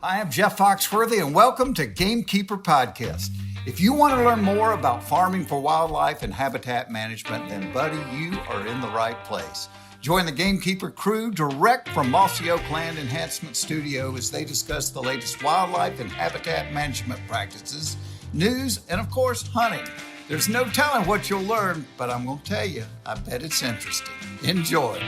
I am Jeff Foxworthy, and welcome to Gamekeeper Podcast. If you want to learn more about farming for wildlife and habitat management, then, buddy, you are in the right place. Join the Gamekeeper crew direct from Mossy Oak Land Enhancement Studio as they discuss the latest wildlife and habitat management practices, news, and, of course, hunting. There's no telling what you'll learn, but I'm going to tell you, I bet it's interesting. Enjoy.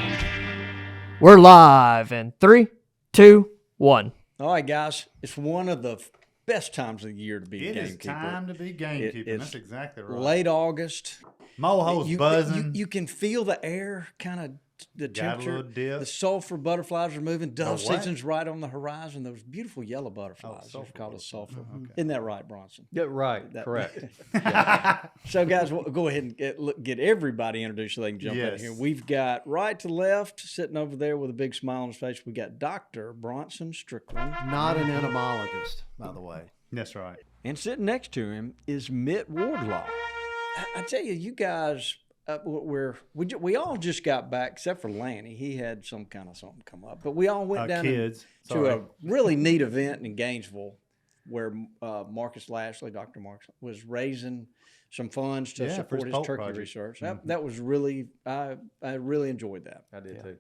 We're live in 3, 2, 1. All right, guys, it's one of the best times of the year to be a gamekeeper. It is time to be gamekeeping. That's exactly right. Late August. Moho's buzzing. You can feel the air, kind of the temperature. A little dip. The sulfur butterflies are moving. Dove season's right on the horizon. Those beautiful yellow butterflies. Sulfur They're called a sulfur. Okay. Isn't that right, Bronson? Yeah, right. Correct. So, guys, we'll go ahead and get everybody introduced so they can jump in here. We've got right to left, sitting over there with a big smile on his face, we got Dr. Bronson Strickland. Not an entomologist, by the way. That's right. And sitting next to him is Mitt Wardlaw. I tell you, you guys, we all just got back, except for Lanny. He had some kind of something come up. But we all went down to a really neat event in Gainesville where Marcus Lashley, Dr. Marcus, was raising some funds to support his turkey research. That was really, I really enjoyed that. I did too.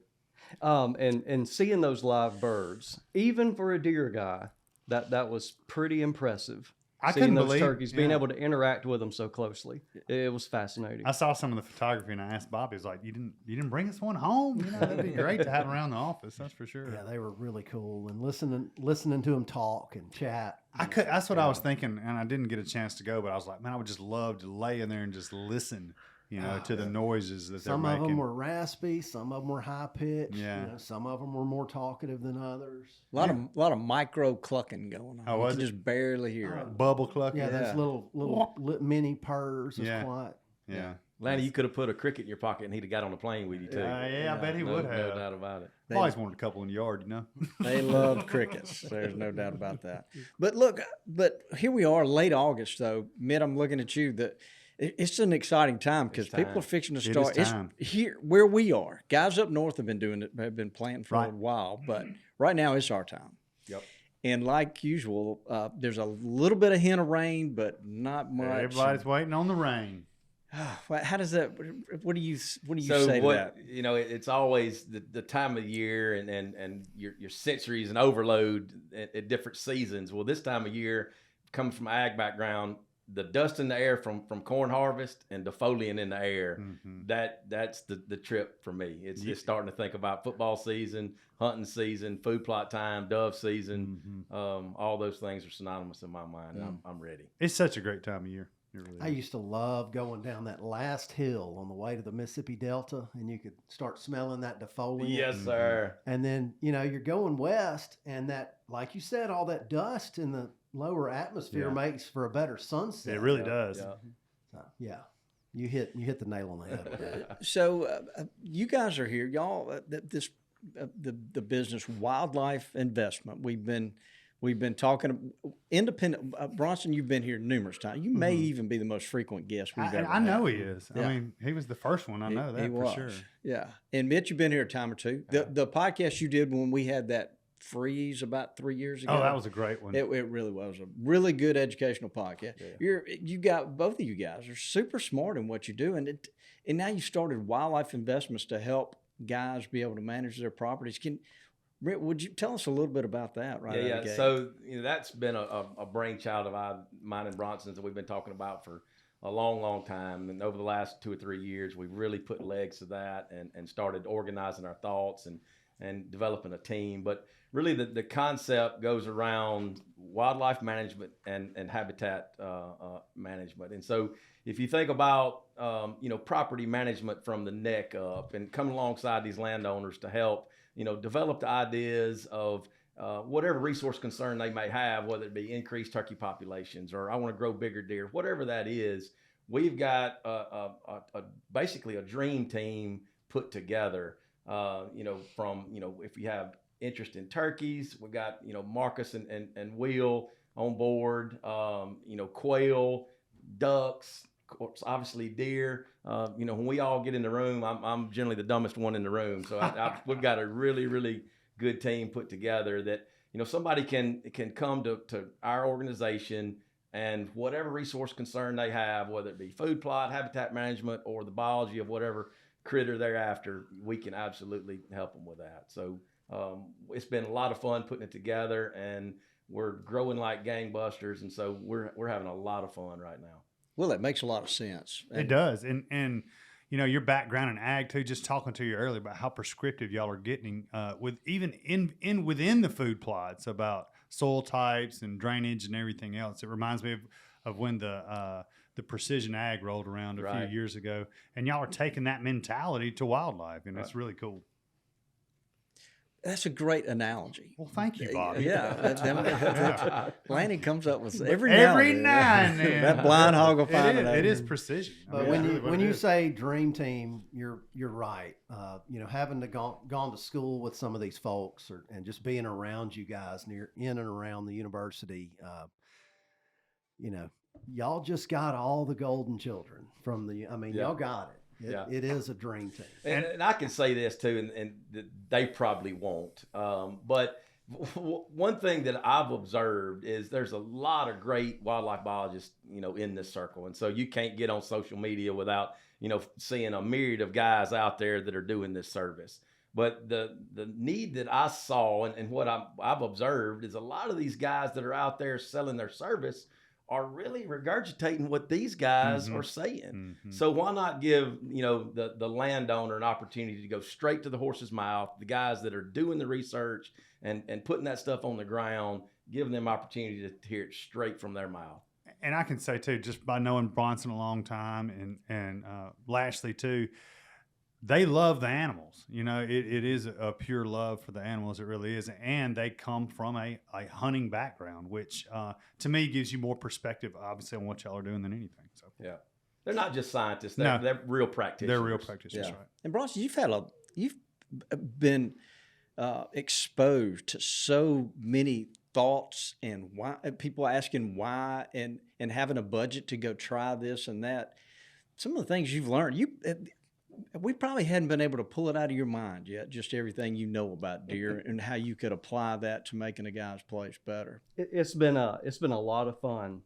And seeing those live birds, even for a deer guy, that was pretty impressive. I seeing couldn't those believe turkeys, being able to interact with them so closely, it was fascinating. I saw some of the photography and I asked Bobby, I was like, you didn't bring us one home? You know, that'd be great to have around the office. That's for sure. Yeah, they were really cool, and listening to them talk and chat. That's what I was thinking, and I didn't get a chance to go, but I was like, man, I would just love to lay in there and just listen. To the noises that they're making. Some of them were raspy, some of them were high pitched. Yeah. Some of them were more talkative than others. A lot of micro clucking going on. Oh, was you it? just barely hear it. Bubble clucking. Yeah, those little mini purrs was quiet. Yeah. Lanny, you could have put a cricket in your pocket and he'd have got on the plane with you too. I bet he would have. No doubt about it. I've always wanted a couple in the yard, you know. They love crickets. There's no doubt about that. But look, here we are, late August though. Mitt, I'm looking at you. It's an exciting time because people are fixing to start. It's here where we are. Guys up north have been doing it, have been planting for a while, but right now it's our time. Yep. And like usual, there's a little bit of hint of rain, but not much. Everybody's waiting on the rain. How does that? What do you say to that? It's always the time of year and your sensories and overload at different seasons. Well, this time of year, coming from an ag background, the dust in the air from corn harvest and defoliant in the air, that's the trip for me. It's just starting to think about football season, hunting season, food plot time, dove season. All those things are synonymous in my mind. I'm ready. It's such a great time of year. I used to love going down that last hill on the way to the Mississippi Delta, and you could start smelling that defoliant. Yes, sir. And then, you're going west, and that, like you said, all that dust in the lower atmosphere makes for a better sunset. It really does. Yeah. You hit the nail on the head with that. So you guys are here, y'all. The business wildlife investment. We've been talking independent. Bronson, you've been here numerous times. You may even be the most frequent guest we've ever had. I know he is. Yeah. I mean, he was the first one. I know that for sure. Yeah. And Mitch, you've been here a time or two. The podcast you did when we had that freeze about 3 years ago. Oh, that was a great one. It really was a really good educational podcast. Yeah. Both of you guys are super smart in what you do, and now you started wildlife investments to help guys be able to manage their properties. Would you tell us a little bit about that? Yeah. So that's been a brainchild of mine and Bronson's that we've been talking about for a long, long time. And over the last 2 or 3 years, we've really put legs to that and started organizing our thoughts and developing a team. But really the concept goes around wildlife management and habitat management. And so if you think about, property management from the neck up and coming alongside these landowners to help, develop the ideas of whatever resource concern they may have, whether it be increased turkey populations or I want to grow bigger deer, whatever that is, we've got basically a dream team put together. If you have interest in turkeys, we got Marcus and Will on board. Quail, ducks, of course, obviously deer. When we all get in the room, I'm generally the dumbest one in the room. So we've got a really, really good team put together that somebody can come to our organization, and whatever resource concern they have, whether it be food plot, habitat management, or the biology of whatever critter they're after, we can absolutely help them with that. So it's been a lot of fun putting it together, and we're growing like gangbusters, and so we're having a lot of fun right now. Well, it makes a lot of sense. It does, and your background in ag too. Just talking to you earlier about how prescriptive y'all are getting with even within the food plots about soil types and drainage and everything else. It reminds me of when the precision ag rolled around a few years ago, and y'all are taking that mentality to wildlife, and it's really cool. That's a great analogy. Well, thank you, Bobby. Yeah. Lanny comes up with every now and then. That blind hog will find it. It is precision. But when you say dream team, you're right. Having gone to school with some of these folks, and just being around you guys in and around the university, y'all just got all the golden children from y'all got it. It is a dream team. And I can say this too, and they probably won't. But one thing that I've observed is there's a lot of great wildlife biologists, in this circle. And so you can't get on social media without, seeing a myriad of guys out there that are doing this service. But the need that I saw and what I've observed is a lot of these guys that are out there selling their service are really regurgitating what these guys are saying. So why not give, the landowner an opportunity to go straight to the horse's mouth, the guys that are doing the research and putting that stuff on the ground, giving them opportunity to hear it straight from their mouth. And I can say too, just by knowing Bronson a long time and Lashley too, they love the animals. It is a pure love for the animals. It really is. And they come from a hunting background, which to me gives you more perspective, obviously, on what y'all are doing than anything. So yeah, they're not just scientists. They're real practitioners. They're real practitioners, right? And Bronson, you've been exposed to so many thoughts and why people asking why and having a budget to go try this and that. Some of the things you've learned, we probably hadn't been able to pull it out of your mind yet, just everything you know about deer and how you could apply that to making a guy's place better. It's been a lot of fun.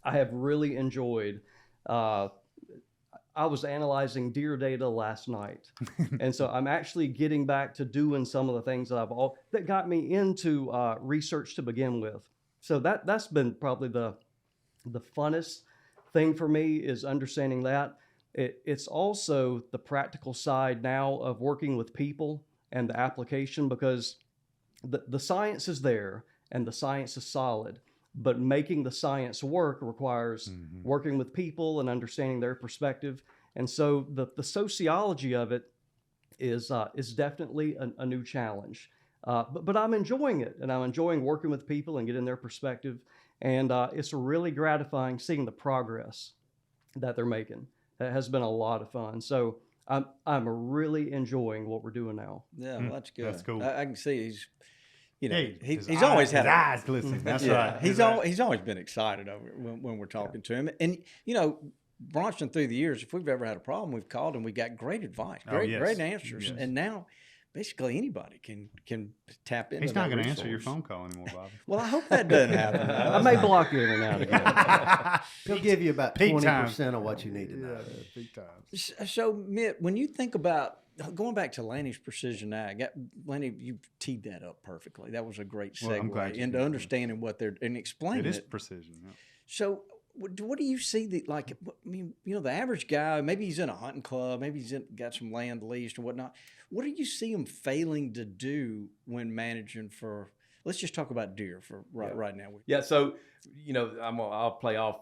I have really enjoyed. I was analyzing deer data last night, and so I'm actually getting back to doing some of the things that got me into research to begin with. So that's been probably the funnest thing for me, is understanding that. It's also the practical side now of working with people and the application, because the science is there and the science is solid, but making the science work requires working with people and understanding their perspective. And so the sociology of it is definitely a new challenge. But I'm enjoying it, and I'm enjoying working with people and getting their perspective. And it's really gratifying seeing the progress that they're making. It has been a lot of fun. So I'm really enjoying what we're doing now. Yeah, well, that's good. That's cool. I can see he's always had his eyes glistening. That's right. He's always been excited over it when we're talking to him. And Bronson, through the years, if we've ever had a problem, we've called and we got great advice, great answers. Yes. And now basically anybody can tap into. He's not going to answer your phone call anymore, Bobby. Well, I hope that doesn't happen. I may block you every now and again. He'll give you about 20% of what you need to know. Peak times. So, Mitt, when you think about going back to Lanny's precision ag, Lanny, you teed that up perfectly. That was a great segue into understanding what they're and explaining it. It is precision. Yeah. So, what do you see the average guy, maybe he's in a hunting club, maybe he's got some land leased or whatnot. What do you see him failing to do when managing for, let's just talk about deer for right now. Yeah. So, I'll play off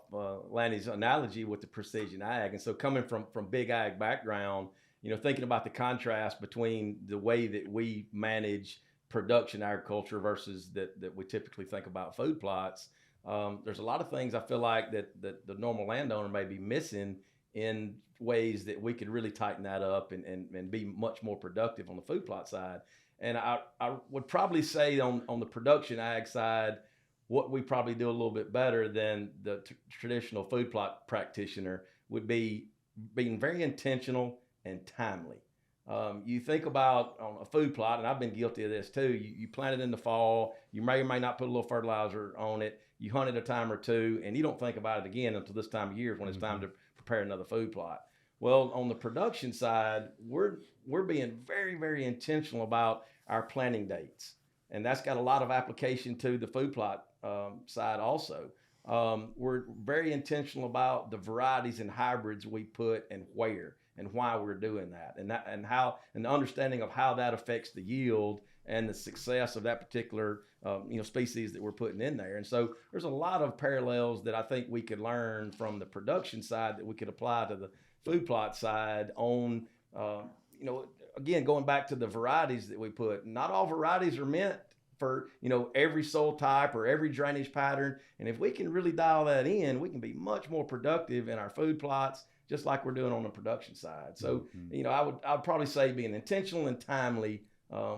Lanny's analogy with the precision ag. And so coming from big ag background, thinking about the contrast between the way that we manage production agriculture versus that we typically think about food plots. There's a lot of things I feel like that the normal landowner may be missing in ways that we could really tighten that up and be much more productive on the food plot side. And I would probably say on the production ag side, what we probably do a little bit better than the traditional food plot practitioner would be being very intentional and timely. You think about on a food plot, and I've been guilty of this too. You plant it in the fall. You may or may not put a little fertilizer on it. You hunt it a time or two, and you don't think about it again until this time of year when it's time to prepare another food plot. Well, on the production side, we're being very, very intentional about our planting dates, and that's got a lot of application to the food plot side also. We're very intentional about the varieties and hybrids we put and where and why we're doing that, and the understanding of how that affects the yield and the success of that particular species that we're putting in there. And so there's a lot of parallels that I think we could learn from the production side that we could apply to the food plot side on, again, going back to the varieties that we put. Not all varieties are meant for, every soil type or every drainage pattern. And if we can really dial that in, we can be much more productive in our food plots, just like we're doing on the production side. So, I would probably say being intentional and timely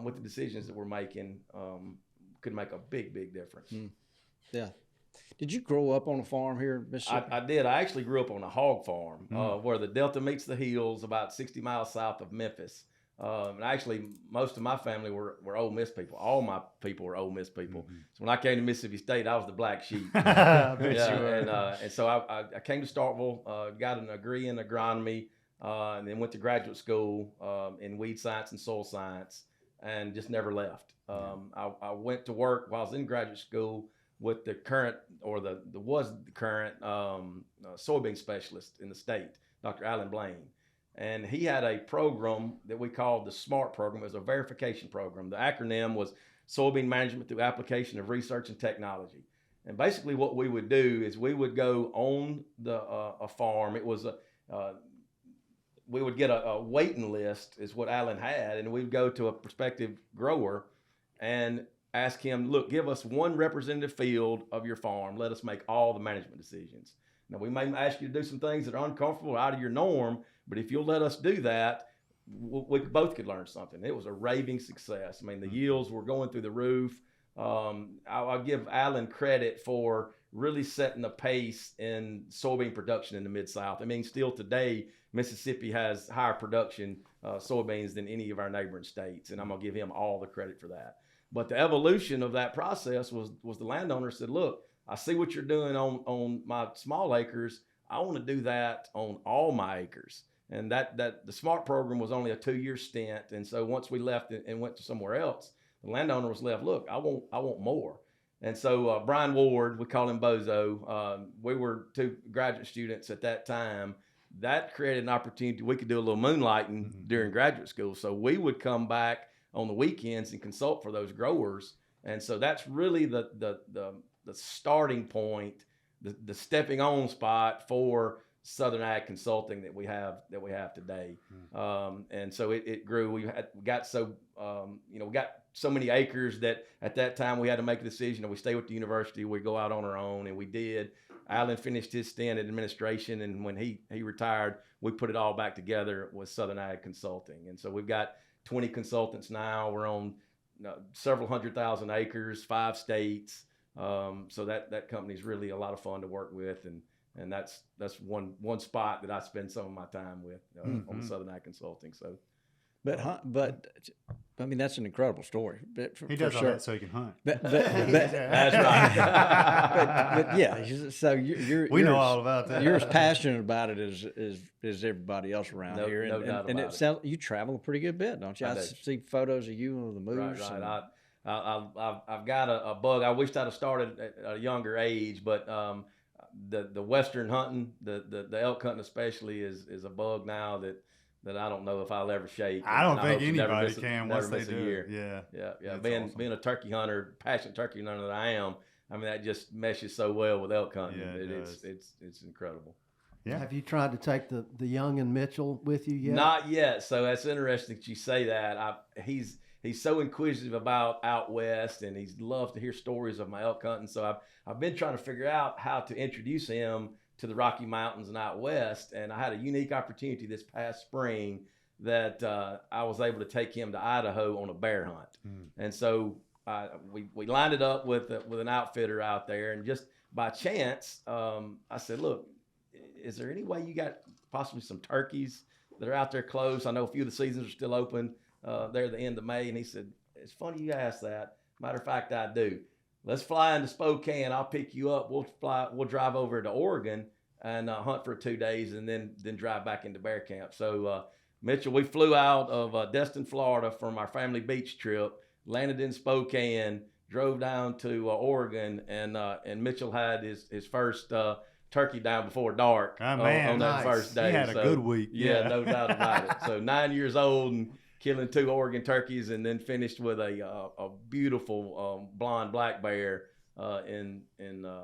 with the decisions that we're making could make a big, big difference. Yeah. Did you grow up on a farm here in Mississippi? I did. I actually grew up on a hog farm where the Delta meets the hills, about 60 miles south of Memphis. And actually, most of my family were Ole Miss people. All my people were Ole Miss people. So when I came to Mississippi State, I was the black sheep. I bet you were. And so I came to Starkville, got an degree in agronomy, and then went to graduate school in weed science and soil science, and just never left. I went to work while I was in graduate school with the current soybean specialist in the state, Dr. Alan Blaine. And he had a program that we called the SMART program. It was a verification program. The acronym was Soybean Management Through Application of Research and Technology. And basically what we would do is we would go on a farm. It was we would get a waiting list is what Alan had, and we'd go to a prospective grower and ask him, look, give us one representative field of your farm. Let us make all the management decisions. Now, we may ask you to do some things that are uncomfortable, out of your norm, but if you'll let us do that, we both could learn something. It was a raving success. I mean, the yields were going through the roof. I'll give Alan credit for really setting the pace in soybean production in the Mid-South. I mean, still today, Mississippi has higher production soybeans than any of our neighboring states, and I'm going to give him all the credit for that. But the evolution of that process was the landowner said, look, I see what you're doing on my small acres. I want to do that on all my acres. And that the SMART program was only a 2-year stint. And so once we left and went to somewhere else, the landowner was left, look, I want more. And so Brian Ward, we call him Bozo, we were 2 graduate students at that time. That created an opportunity. We could do a little moonlighting during graduate school. So we would come back on the weekends and consult for those growers. And so that's really the starting point, the stepping on spot for Southern Ag Consulting that we have today. And so it grew. We got so many acres that at that time we had to make a decision. We stay with the university, we go out on our own, and we did. Alan finished his stint in administration, and when he retired, we put it all back together with Southern Ag Consulting. And so we've got 20 consultants now. We're on several 100,000 acres, 5 states. So that company is really a lot of fun to work with, and that's one spot that I spend some of my time with on Southern Ag Consulting. So, but I mean, that's an incredible story. He does all that so he can hunt. But that's right. but yeah, so we know all about that. You're as passionate about it as everybody else around here. No doubt and about it sounds you travel a pretty good bit, don't you? I see photos of you on the moves. Right. I've got a bug. I wished I'd have started at a younger age, but the western hunting, the elk hunting especially, is a bug now that I don't know if I'll ever shake. I don't think anybody can once they do. Yeah. That's Being awesome. being a turkey hunter, passionate turkey hunter that I am, I mean that just meshes so well with elk hunting. Yeah, it's incredible. Yeah. Have you tried to take the young and Mitchell with you yet? Not yet. So that's interesting that you say that. He's so inquisitive about out west, and he's loves to hear stories of my elk hunting. So I've been trying to figure out how to introduce him to the Rocky Mountains and out west. And I had a unique opportunity this past spring that I was able to take him to Idaho on a bear hunt. And so we lined it up with an outfitter out there, and just by chance, I said, look, is there any way you got possibly some turkeys that are out there close. I know a few of the seasons are still open there at the end of May. And he said, it's funny you ask that. Matter of fact, I do. Let's fly into Spokane. I'll pick you up. We'll drive over to Oregon and hunt for 2 days and then drive back into bear camp. So, Mitchell, we flew out of Destin, Florida from our family beach trip, landed in Spokane, drove down to Oregon, and Mitchell had his first turkey down before dark on that first day. He had a good week. Yeah, no doubt about it. So 9 years old and killing 2 Oregon turkeys, and then finished with a beautiful blonde black bear in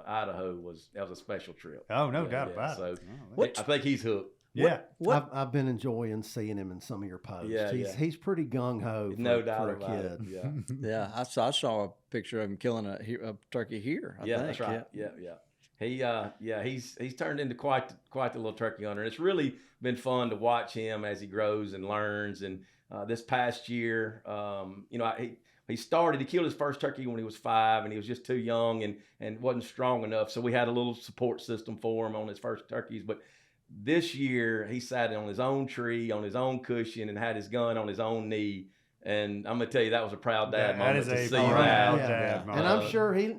Idaho. That was a special trip. Oh, no doubt about it. So I think he's hooked. Yeah, I've been enjoying seeing him in some of your posts. Yeah, he's pretty gung ho. No doubt for a about kid. it. Yeah, I saw a picture of him killing a turkey here. I think. That's right. Yeah. He's turned into quite the little turkey hunter. And it's really been fun to watch him as he grows and learns. And this past year, he killed his first turkey when he was 5, and he was just too young and wasn't strong enough. So we had a little support system for him on his first turkeys. But this year, he sat on his own tree, on his own cushion, and had his gun on his own knee. And I'm gonna tell you, that was a proud dad moment to see that. Dad moment. And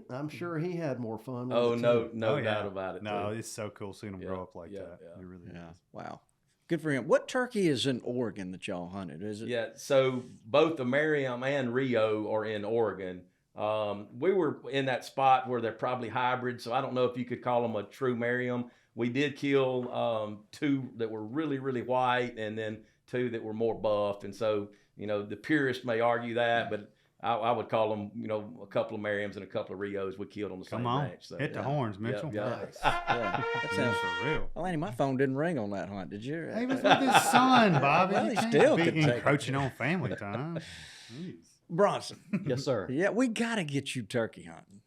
I'm sure he had more fun. With Oh it no, too. no doubt about it. No, too. it's so cool seeing them grow up like that. It really is. Wow. Good for him. What turkey is in Oregon that y'all hunted? Is it? Yeah, so both the Merriam and Rio are in Oregon. We were in that spot where they're probably hybrid, so I don't know if you could call them a true Merriam. We did kill 2 that were really, really white, and then 2 that were more buff. And so, the purist may argue that, but I would call them, a couple of Merriams and a couple of Rios we killed on the same ranch. So, hit the horns, Mitchell. Nice. Yeah. That sounds for real. Well, Andy, my phone didn't ring on that hunt, did you? He was with his son, Bobby. Well, You he can't still be could take it. encroaching on family time. Jeez. Bronson. Yes, sir. Yeah, we got to get you turkey hunting.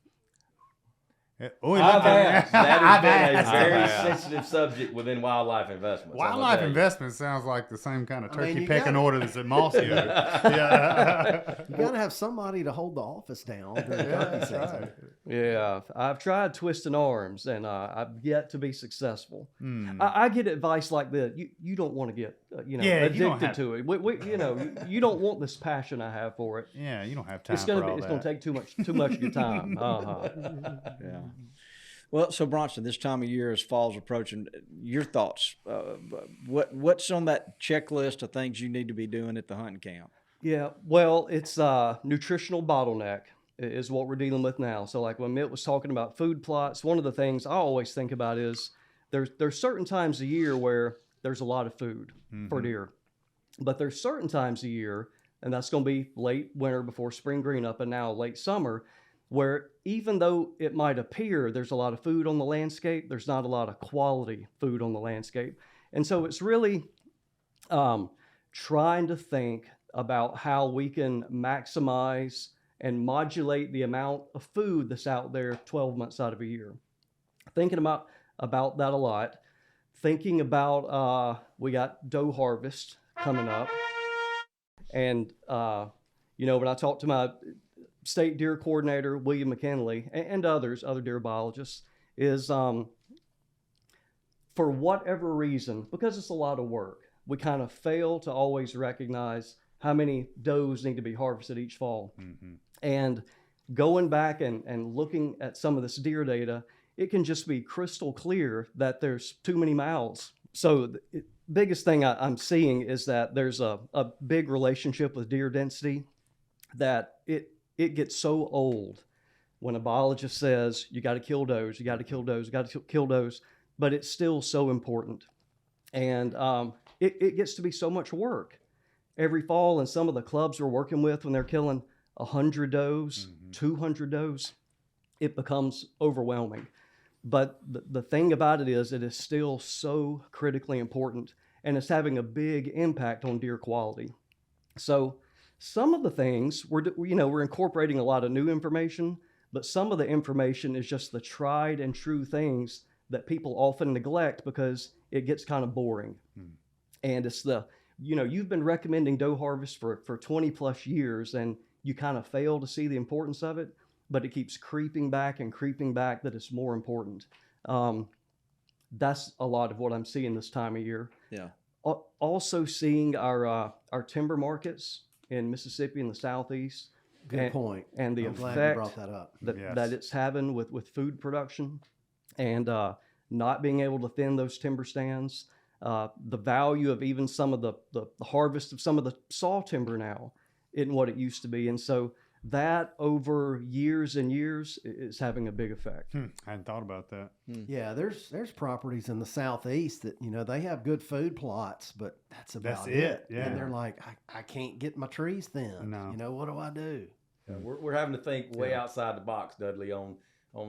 That has been a very sensitive subject within wildlife investments. Wildlife investment sounds like the same kind of turkey you pecking gotta- order that's at Mossy. Yeah. You got to have somebody to hold the office down during turkey season. Right. Yeah, I've tried twisting arms, and I've yet to be successful. Hmm. I get advice like this: you don't want to get you don't addicted have- to it. You don't want this passion I have for it. Yeah, you don't have time It's for gonna all it's that. gonna take too much of your time. Yeah. Well, so Bronson, this time of year as fall's approaching, your thoughts? What's on that checklist of things you need to be doing at the hunting camp? Yeah, well, it's nutritional bottleneck is what we're dealing with now. So like when Mitt was talking about food plots, one of the things I always think about is there's certain times a year where there's a lot of food for deer, but there's certain times a year, and that's going to be late winter before spring green up and now late summer, where even though it might appear there's a lot of food on the landscape, there's not a lot of quality food on the landscape. And so it's really trying to think about how we can maximize and modulate the amount of food that's out there 12 months out of a year. Thinking about that a lot. Thinking about, we got doe harvest coming up. And, when I talked to my state deer coordinator, William McKinley, and other deer biologists, is for whatever reason, because it's a lot of work, we kind of fail to always recognize how many does need to be harvested each fall. Mm-hmm. And going back and looking at some of this deer data, it can just be crystal clear that there's too many mouths. So the biggest thing I'm seeing is that there's a big relationship with deer density, that it gets so old when a biologist says, you got to kill does, you got to kill does, you got to kill does, but it's still so important. And it gets to be so much work every fall. And some of the clubs we're working with, when they're killing 100 does, 200 does, it becomes overwhelming. But the thing about it is still so critically important, and it's having a big impact on deer quality. So some of the things we're incorporating a lot of new information, but some of the information is just the tried and true things that people often neglect because it gets kind of boring. And it's you've been recommending doe harvest for 20 plus years, and you kind of fail to see the importance of it, but it keeps creeping back that it's more important. That's a lot of what I'm seeing this time of year. Yeah. Also seeing our timber markets in Mississippi and the Southeast. Good point. And the I'm glad effect you brought that up. that it's having with food production, and not being able to thin those timber stands. The value of even some of the harvest of some of the saw timber now isn't what it used to be. And so that over years and years is having a big effect. I hadn't thought about that. Yeah, there's properties in the Southeast that, they have good food plots, but that's about it. Yeah. And they're like, I can't get my trees thinned. No. What do I do? We're having to think way outside the box, Dudley, on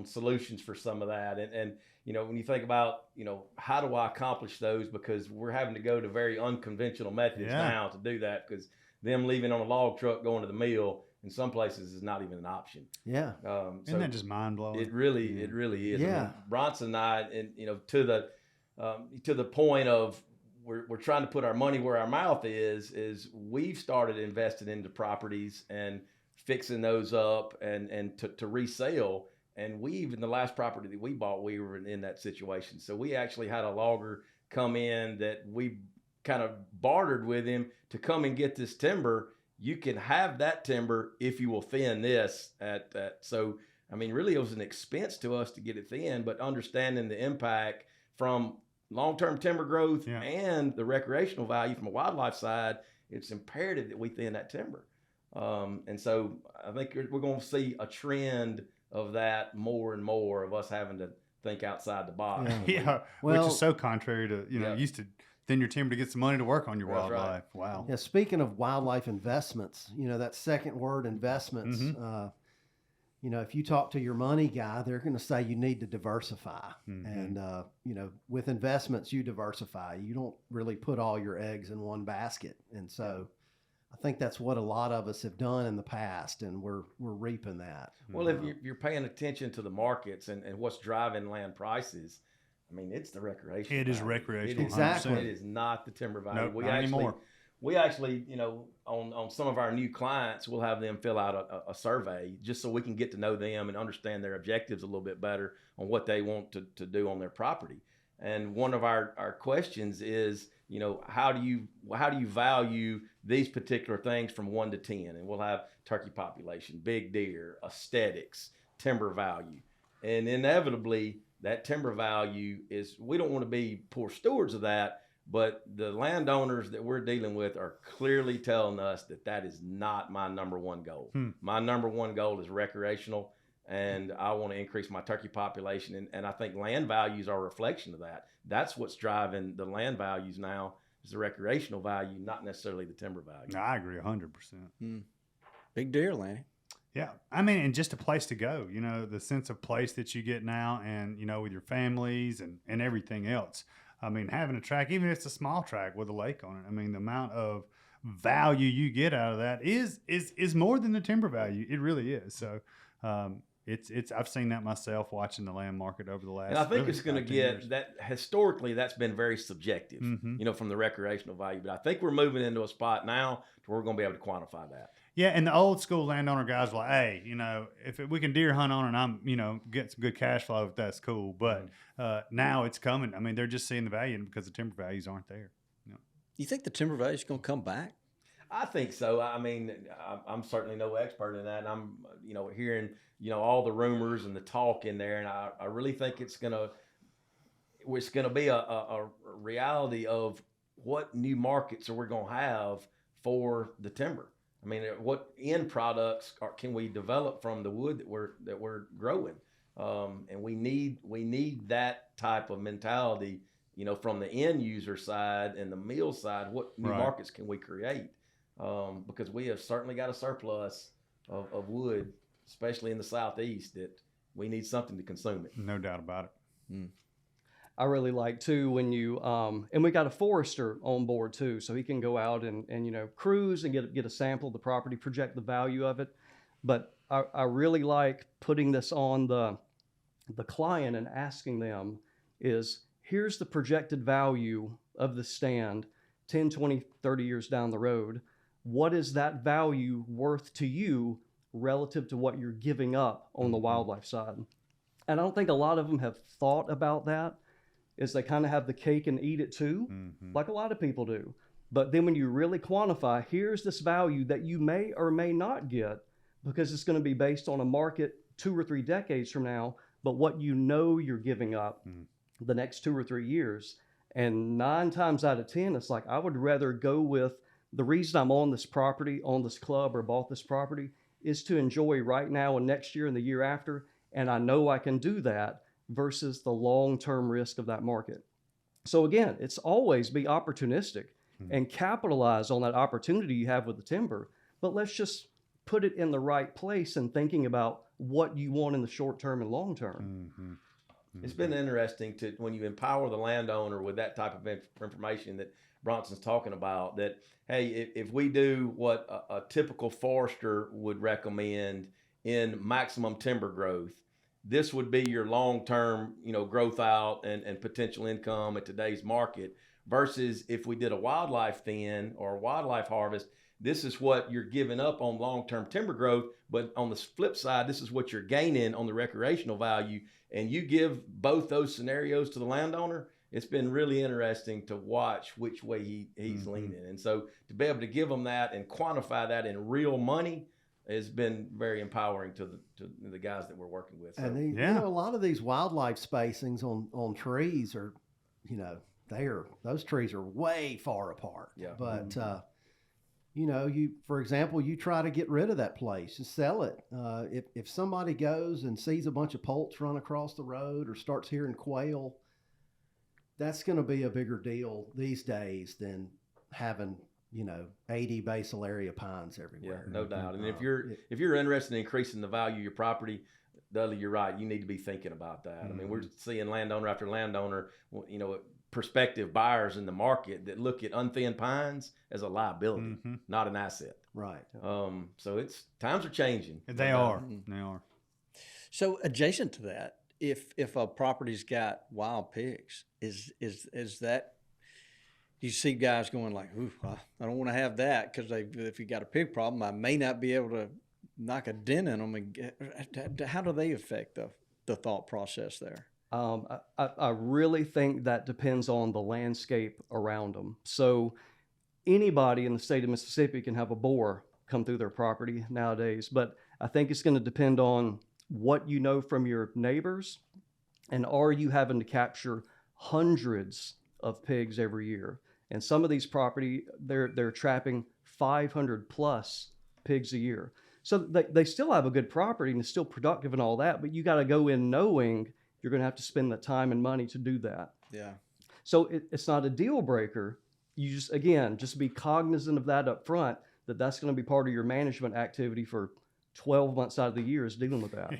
solutions for some of that. And when you think about, how do I accomplish those? Because we're having to go to very unconventional methods now to do that, because them leaving on a log truck going to the mill in some places is not even an option. Yeah. Isn't that just mind blowing? It really is. Yeah. I mean, Bronson and I, and to the point of we're trying to put our money where our mouth is we've started investing into properties and fixing those up and to resell. And in the last property that we bought, we were in that situation. So we actually had a logger come in that we kind of bartered with him to come and get this timber. You can have that timber if you will thin this at that. So, I mean, really it was an expense to us to get it thin, but understanding the impact from long-term timber growth and the recreational value from a wildlife side, it's imperative that we thin that timber. And so I think we're going to see a trend of that more and more, of us having to think outside the box. Yeah, which is so contrary to, used to thin your timber to get some money to work on your wildlife. Right. Wow. Yeah, speaking of wildlife investments, that second word, investments, if you talk to your money guy, they're going to say you need to diversify. And, with investments, you diversify. You don't really put all your eggs in one basket. And so I think that's what a lot of us have done in the past, and we're reaping that. Well, if you're paying attention to the markets and what's driving land prices, I mean, it's the recreation. It is recreational. Exactly. It is not the timber value. Nope, not anymore. We actually, on some of our new clients, we'll have them fill out a survey just so we can get to know them and understand their objectives a little bit better on what they want to do on their property. And one of our questions is, how do you value these particular things from 1 to 10? And we'll have turkey population, big deer, aesthetics, timber value. And inevitably, that timber value is, we don't want to be poor stewards of that, but the landowners that we're dealing with are clearly telling us that is not my number one goal. My number one goal is recreational, and I want to increase my turkey population. And I think land values are a reflection of that. That's what's driving the land values now, is the recreational value, not necessarily the timber value. I agree 100%. Big deer, Lanny. Yeah. I mean, and just a place to go, the sense of place that you get now, and, with your families and everything else. I mean, having a track, even if it's a small track with a lake on it, I mean, the amount of value you get out of that is more than the timber value. It really is. So, it's I've seen that myself watching the land market over the last. And I think it's going to get that. Historically, that's been very subjective, from the recreational value. But I think we're moving into a spot now to where we're going to be able to quantify that. Yeah, and the old school landowner guys were like, hey, if we can deer hunt on and I'm, get some good cash flow, that's cool. But now it's coming. I mean, they're just seeing the value because the timber values aren't there. You think the timber value is going to come back? I think so. I mean, I'm certainly no expert in that. And I'm, hearing, all the rumors and the talk in there. And I really think it's going to be a reality of what new markets are we going to have for the timber. I mean, what end products can we develop from the wood that we're growing? And we need that type of mentality, from the end user side and the mill side. What new markets can we create? Because we have certainly got a surplus of wood, especially in the Southeast, that we need something to consume it. No doubt about it. I really like too when you and we got a forester on board too, so he can go out and cruise and get a sample of the property, project the value of it. But I really like putting this on the client and asking them is, here's the projected value of the stand 10, 20, 30 years down the road. What is that value worth to you relative to what you're giving up on the wildlife side? And I don't think a lot of them have thought about that. is they kind of have the cake and eat it too, like a lot of people do. But then when you really quantify, here's this value that you may or may not get, because it's going to be based on a market 2 or 3 decades from now, but what you know you're giving up the next 2 or 3 years. And 9 times out of 10, it's like, I would rather go with the reason I'm on this property, on this club, or bought this property is to enjoy right now and next year and the year after. And I know I can do that versus the long-term risk of that market. So again, it's always be opportunistic and capitalize on that opportunity you have with the timber. But let's just put it in the right place and thinking about what you want in the short term and long term. It's been interesting to when you empower the landowner with that type of information that Bronson's talking about, that, hey, if we do what a typical forester would recommend in maximum timber growth, this would be your long-term, growth out and potential income at today's market, versus if we did a wildlife thin or a wildlife harvest, this is what you're giving up on long-term timber growth, but on the flip side, this is what you're gaining on the recreational value. And you give both those scenarios to the landowner. It's been really interesting to watch which way he's leaning. And so to be able to give them that and quantify that in real money has been very empowering to the guys that we're working with. So. And a lot of these wildlife spacings on trees are, those trees are way far apart. Yeah. But for example, you try to get rid of that place and sell it. If somebody goes and sees a bunch of poults run across the road or starts hearing quail, that's going to be a bigger deal these days than having 80 basal area pines everywhere. Yeah, no doubt. And if you're interested in increasing the value of your property, Dudley, you're right. You need to be thinking about that. I mean, we're seeing landowner after landowner, prospective buyers in the market that look at unthinned pines as a liability, not an asset. Right. So times are changing. They are. They are. So adjacent to that, if a property's got wild pigs, is that, you see guys going like, ooh, I don't want to have that, because if you got a pig problem, I may not be able to knock a dent in them. How do they affect the thought process there? I really think that depends on the landscape around them. So anybody in the state of Mississippi can have a boar come through their property nowadays, but I think it's going to depend on what you know from your neighbors, and are you having to capture hundreds of pigs every year? And some of these property, they're trapping 500 plus pigs a year. So they still have a good property and it's still productive and all that, but you got to go in knowing you're going to have to spend the time and money to do that. Yeah. So it's not a deal breaker. You just be cognizant of that up front, that's going to be part of your management activity for 12 months out of the year is dealing with that.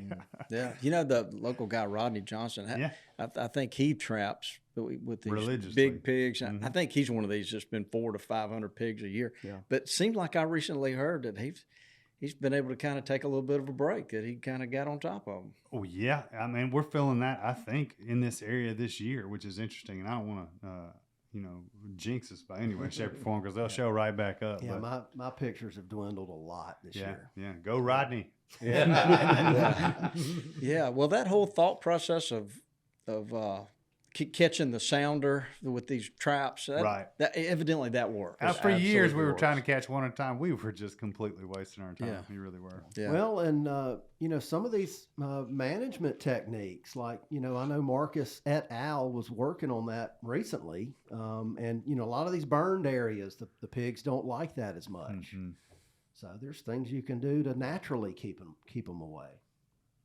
Yeah. The local guy, Rodney Johnson, I think he traps with these big pigs. I think he's one of these that's been 400 to 500 pigs a year. Yeah. But it seems like I recently heard that he's been able to kind of take a little bit of a break, that he kind of got on top of them. Oh, yeah. I mean, we're feeling that, I think, in this area this year, which is interesting. And I don't want to, jinx us by any way, shape, or form, because they'll show right back up. Yeah, but my pictures have dwindled a lot this year. Yeah, go Rodney. Yeah. Yeah, well, that whole thought process of catching the sounder with these traps, that evidently that works. For years we were trying to catch one at a time. We were just completely wasting our time. Yeah. We really were. Yeah. Well, and some of these management techniques, like I know Marcus et al. Was working on that recently, and a lot of these burned areas, the pigs don't like that as much. So there's things you can do to naturally keep them away.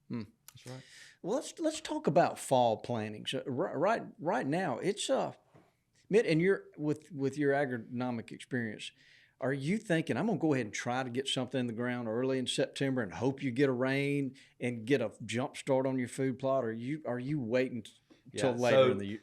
That's right. Well, let's talk about fall planting. So right now, it's Mitt, and you're with your agronomic experience, are you thinking I'm gonna go ahead and try to get something in the ground early in September and hope you get a rain and get a jump start on your food plot, or are you waiting till later in the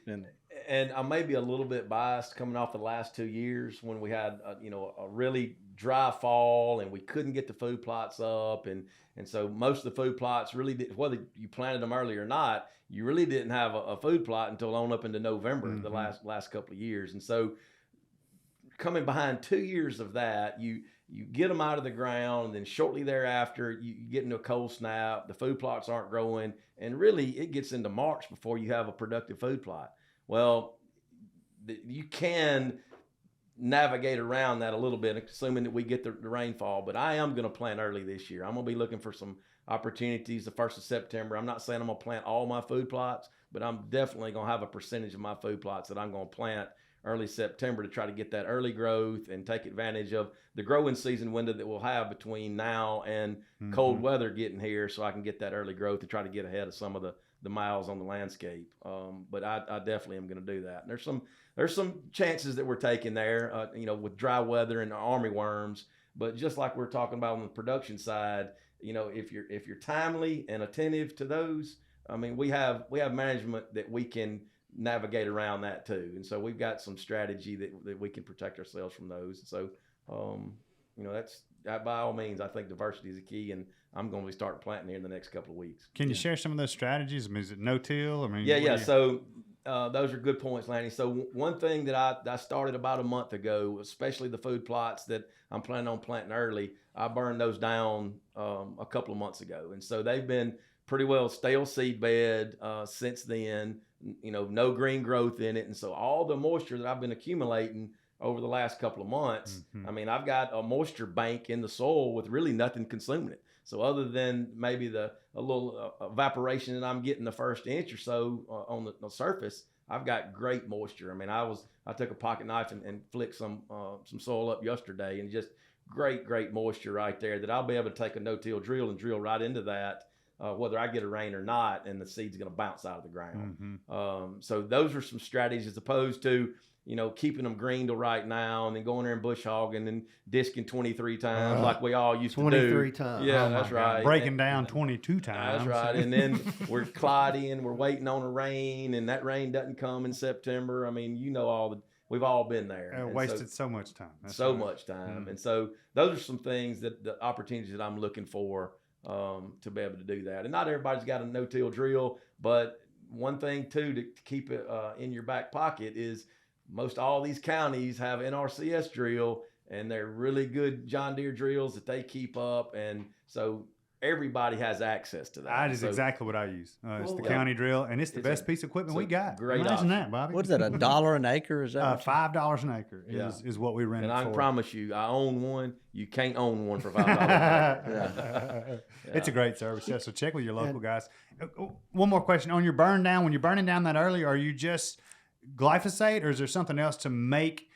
And I may be a little bit biased coming off the last 2 years when we had a really dry fall and we couldn't get the food plots up, and so most of the food plots really did, whether you planted them early or not, you really didn't have a food plot until on up into November the last couple of years. And so coming behind 2 years of that, you get them out of the ground, and then shortly thereafter you get into a cold snap, the food plots aren't growing, and really it gets into March before you have a productive food plot. Well, you can navigate around that a little bit, assuming that we get the rainfall. But I am going to plant early this year. I'm going to be looking for some opportunities the 1st of September. I'm not saying I'm going to plant all my food plots, but I'm definitely going to have a percentage of my food plots that I'm going to plant early September to try to get that early growth and take advantage of the growing season window that we'll have between now and cold weather getting here, so I can get that early growth to try to get ahead of some of the miles on the landscape. But I definitely am going to do that. And there's some chances that we're taking there, with dry weather and army worms. But just like we're talking about on the production side, if you're timely and attentive to those, I mean, we have management that we can navigate around that too. And so we've got some strategy that we can protect ourselves from those. So, that by all means, I think diversity is a key, and I'm going to start planting here in the next couple of weeks. Can you share some of those strategies? I mean, is it no-till? I mean, yeah. So those are good points, Lanny. So one thing that I started about a month ago, especially the food plots that I'm planning on planting early, I burned those down a couple of months ago. And so they've been pretty well stale seed bed since then, no green growth in it. And so all the moisture that I've been accumulating over the last couple of months, I mean, I've got a moisture bank in the soil with really nothing consuming it. So other than maybe a little evaporation that I'm getting the first inch or so on the surface, I've got great moisture. I mean, I took a pocket knife and flicked some soil up yesterday, and just great moisture right there that I'll be able to take a no-till drill and drill right into that, whether I get a rain or not, and the seed's going to bounce out of the ground. So those are some strategies as opposed to, keeping them green till right now and then going there and bush hogging and disking 23 times like we all used to do. 23 times. Yeah, that's right. Breaking down 22 times. That's right. And then we're clodding, we're waiting on a rain, and that rain doesn't come in September. I mean, we've all been there. Wasted so much time. That's much time. And so those are some things the opportunities that I'm looking for to be able to do that. And not everybody's got a no-till drill, but one thing too to keep it in your back pocket is most all these counties have NRCS drill, and they're really good John Deere drills that they keep up, and so everybody has access to that. That is exactly what I use. It's the county drill, and it's the best piece of equipment we got. Great Imagine option. that, Bobby. What's that, $1 an acre? Is that $5 an acre is what we rent and it I for. can promise you, I own one. You can't own one for $5 an acre. It's a great service. Yeah, so check with your local guys. One more question. On your burn down, when you're burning down that early, are you just glyphosate, or is there something else to make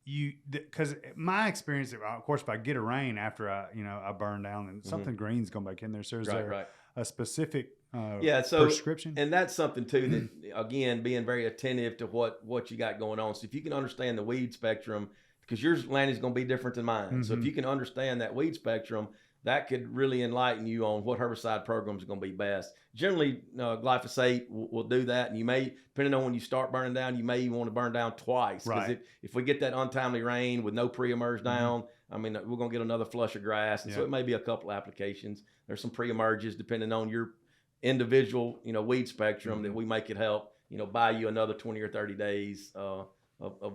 you? Because my experience, of course, if I get a rain after I burn down, and something green's going back in there. So is there a specific prescription? And that's something too that, again, being very attentive to what you got going on. So if you can understand the weed spectrum, because your land is going to be different than mine. So if you can understand that weed spectrum, that could really enlighten you on what herbicide programs are going to be best. Generally, glyphosate will do that, and you may, depending on when you start burning down, you may even want to burn down twice. Because if we get that untimely rain with no pre-emerge down, I mean, we're going to get another flush of grass, and so it may be a couple applications. There's some pre-emerges depending on your individual, weed spectrum that we make it help, buy you another 20 or 30 days of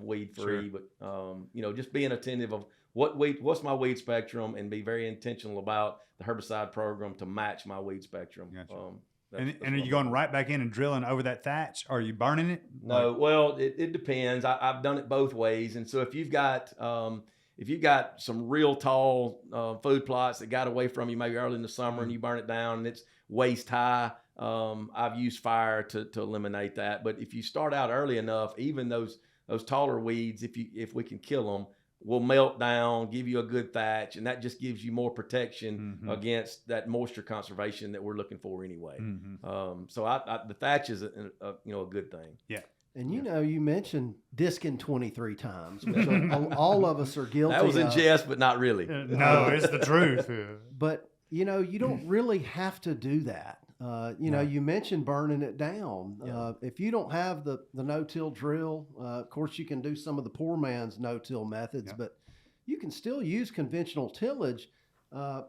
weed free. But just being attentive of what's my weed spectrum, and be very intentional about the herbicide program to match my weed spectrum. Gotcha. And are you going right back in and drilling over that thatch? Or are you burning it? No, well, it depends. I've done it both ways. And so if you've got some real tall food plots that got away from you maybe early in the summer and you burn it down and it's waist high, I've used fire to eliminate that. But if you start out early enough, even those taller weeds, if we can kill them, will melt down, give you a good thatch, and that just gives you more protection against that moisture conservation that we're looking for anyway. So the thatch is a good thing. Yeah. And you mentioned disking 23 times, which all of us are guilty of. That was in jest, but not really. No, it's the truth. But you don't really have to do that. You mentioned burning it down. If you don't have the no-till drill, of course you can do some of the poor man's no-till methods, but you can still use conventional tillage. A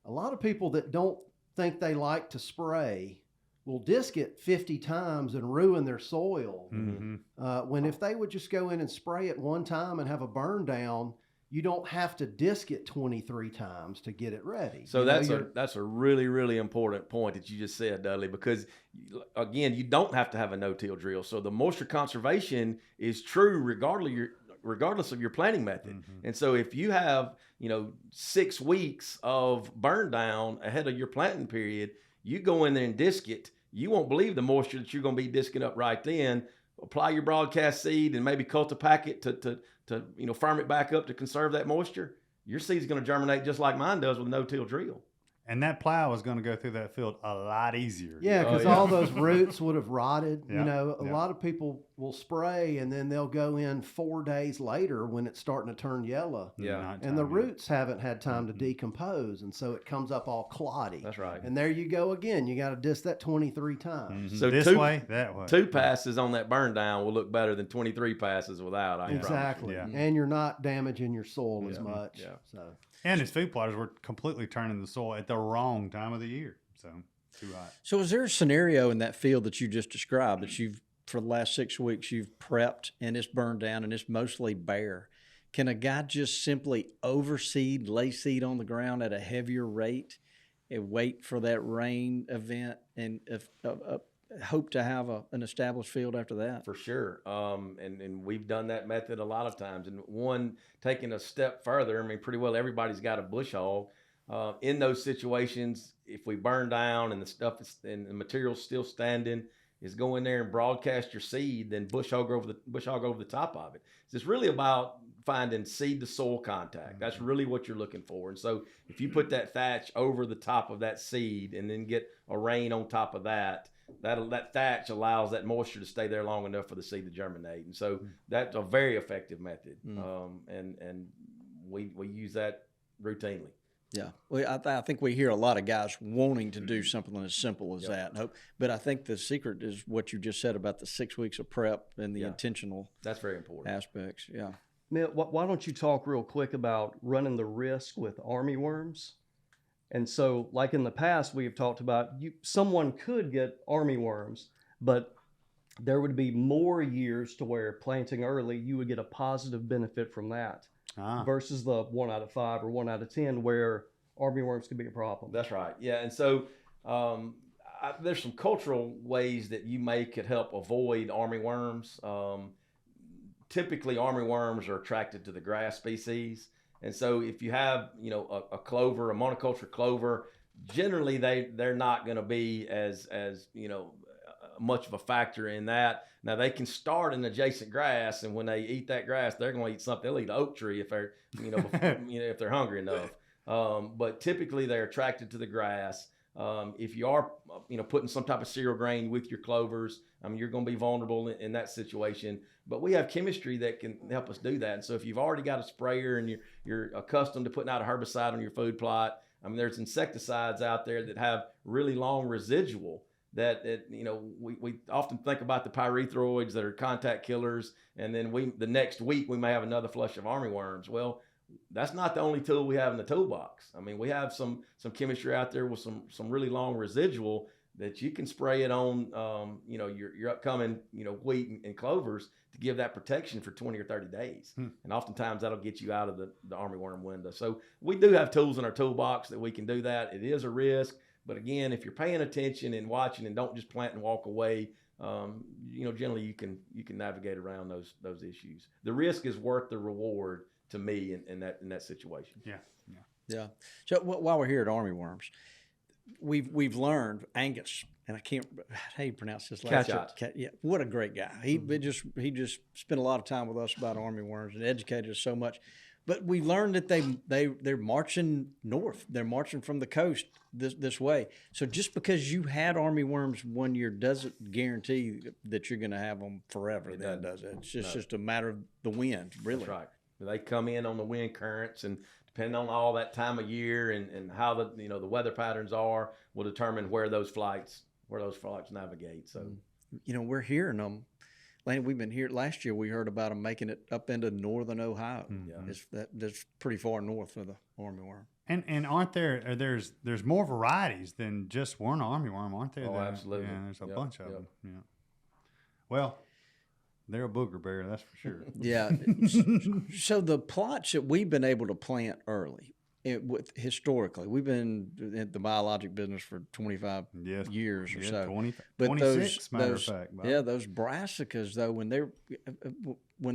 lot of people that don't think they like to spray will disc it 50 times and ruin their soil. When if they would just go in and spray it one time and have a burn down, you don't have to disc it 23 times to get it ready. So You know, that's a really, really important point that you just said, Dudley, because again, you don't have to have a no-till drill. So the moisture conservation is true regardless of your planting method. And so if you have, 6 weeks of burn down ahead of your planting period, you go in there and disc it. You won't believe the moisture that you're going to be disking up right then. Apply your broadcast seed and maybe cultipack it to firm it back up to conserve that moisture. Your seed's going to germinate just like mine does with a no-till drill. And that plow is going to go through that field a lot easier. Yeah, because all those roots would have rotted. Yeah, A lot of people will spray and then they'll go in 4 days later when it's starting to turn yellow. Yeah. And the roots haven't had time to decompose, and so it comes up all cloddy. That's right. And there you go again. You got to disc that 23 times. So this way, that way. 2 passes on that burn down will look better than 23 passes without. I promise you. Exactly. Yeah. And you're not damaging your soil as much. Yeah. So. And his food plotters were completely turning the soil at the wrong time of the year. So too hot. So is there a scenario in that field that you just described that for the last 6 weeks, you've prepped and it's burned down and it's mostly bare? Can a guy just simply overseed, lay seed on the ground at a heavier rate and wait for that rain event and hope to have an established field after that? For sure. And we've done that method a lot of times. And one, taking a step further, I mean, pretty well everybody's got a bush hog. In those situations, if we burn down and the stuff and the material's still standing, is go in there and broadcast your seed, then bush hog over the top of it. So it's really about finding seed to soil contact. That's really what you're looking for. And so if you put that thatch over the top of that seed and then get a rain on top of that, that thatch allows that moisture to stay there long enough for the seed to germinate. And so that's a very effective method. And we use that routinely. Yeah, well, I think we hear a lot of guys wanting to do something as simple as that. But I think the secret is what you just said about the 6 weeks of prep and the intentional. That's very important. Aspects. Yeah. Mitt, why don't you talk real quick about running the risk with armyworms? And so, like in the past, we have talked about someone could get armyworms, but there would be more years to where planting early, you would get a positive benefit from that. Versus the 1 out of 5 or 1 out of 10 where armyworms could be a problem. That's right. Yeah. And so there's some cultural ways that you could help avoid armyworms. Typically, armyworms are attracted to the grass species. And so if you have, a clover, a monoculture clover, generally they're not going to be as much of a factor in that. Now they can start in adjacent grass, and when they eat that grass, they're going to eat something. They'll eat an oak tree if they're, if they're hungry enough. But typically they're attracted to the grass. If you are, putting some type of cereal grain with your clovers, you're going to be vulnerable in that situation. But we have chemistry that can help us do that. And so if you've already got a sprayer and you're accustomed to putting out a herbicide on your food plot, there's insecticides out there that have really long residual. That we often think about the pyrethroids that are contact killers, and then the next week we may have another flush of armyworms. Well, that's not the only tool we have in the toolbox. We have some chemistry out there with some really long residual that you can spray it on your upcoming wheat and clovers to give that protection for 20 or 30 days. And oftentimes that'll get you out of the armyworm window. So we do have tools in our toolbox that we can do that. It is a risk. But again, if you're paying attention and watching and don't just plant and walk away, generally you can navigate around those issues. The risk is worth the reward to me in that situation. Yeah. So while we're here at armyworms, we've learned Angus, and how do you pronounce this last name? Yeah, what a great guy. He just spent a lot of time with us about armyworms and educated us so much. But we learned that they're marching north. They're marching from the coast this way. So just because you had armyworms 1 year doesn't guarantee that you're going to have them forever. Does it? It's just a matter of the wind, really. That's right. They come in on the wind currents, and depending on all that time of year and how the weather patterns are, will determine where those flights navigate. So, we're hearing them. Lanny, we've been here last year. We heard about them making it up into northern Ohio. That's pretty far north for the armyworm. And aren't there's more varieties than just one armyworm, aren't there? Oh, absolutely. Yeah, there's a bunch of them. Yeah. Well, They're a booger bear, that's for sure. Yeah. So the plots that we've been able to plant early, historically, we've been in the biologic business for 25 years or so. 20, but 26, matter of fact. Bob. Yeah, those brassicas though, when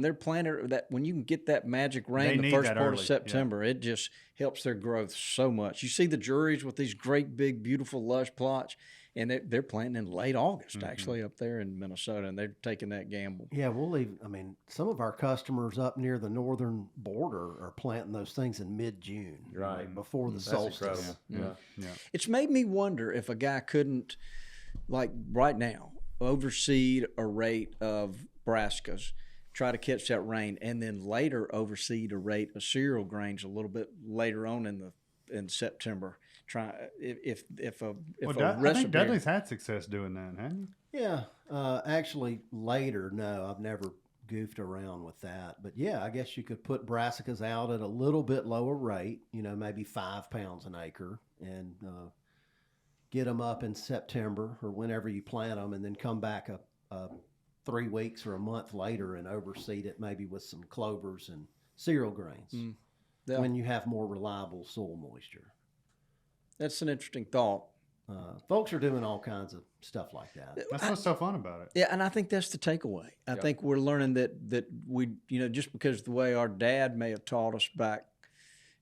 they're planted, when you can get that magic rain the first part of September, it just helps their growth so much. You see the juries with these great big, beautiful, lush plots. And they're planting in late August, actually, up there in Minnesota, and they're taking that gamble. Yeah, some of our customers up near the northern border are planting those things in mid-June, right before the solstice. Yeah. It's made me wonder if a guy couldn't, like right now, overseed a rate of brassicas, try to catch that rain, and then later overseed a rate of cereal grains a little bit later on in September. If a I think Dudley's had success doing that, hasn't he? Yeah, actually later, no, I've never goofed around with that. But yeah, I guess you could put brassicas out at a little bit lower rate, maybe 5 pounds an acre, and get them up in September or whenever you plant them, and then come back 3 weeks or a month later and overseed it maybe with some clovers and cereal grains when you have more reliable soil moisture. That's an interesting thought. Folks are doing all kinds of stuff like that. That's what's so fun about it. Yeah, and I think that's the takeaway. I think we're learning that we, just because the way our dad may have taught us back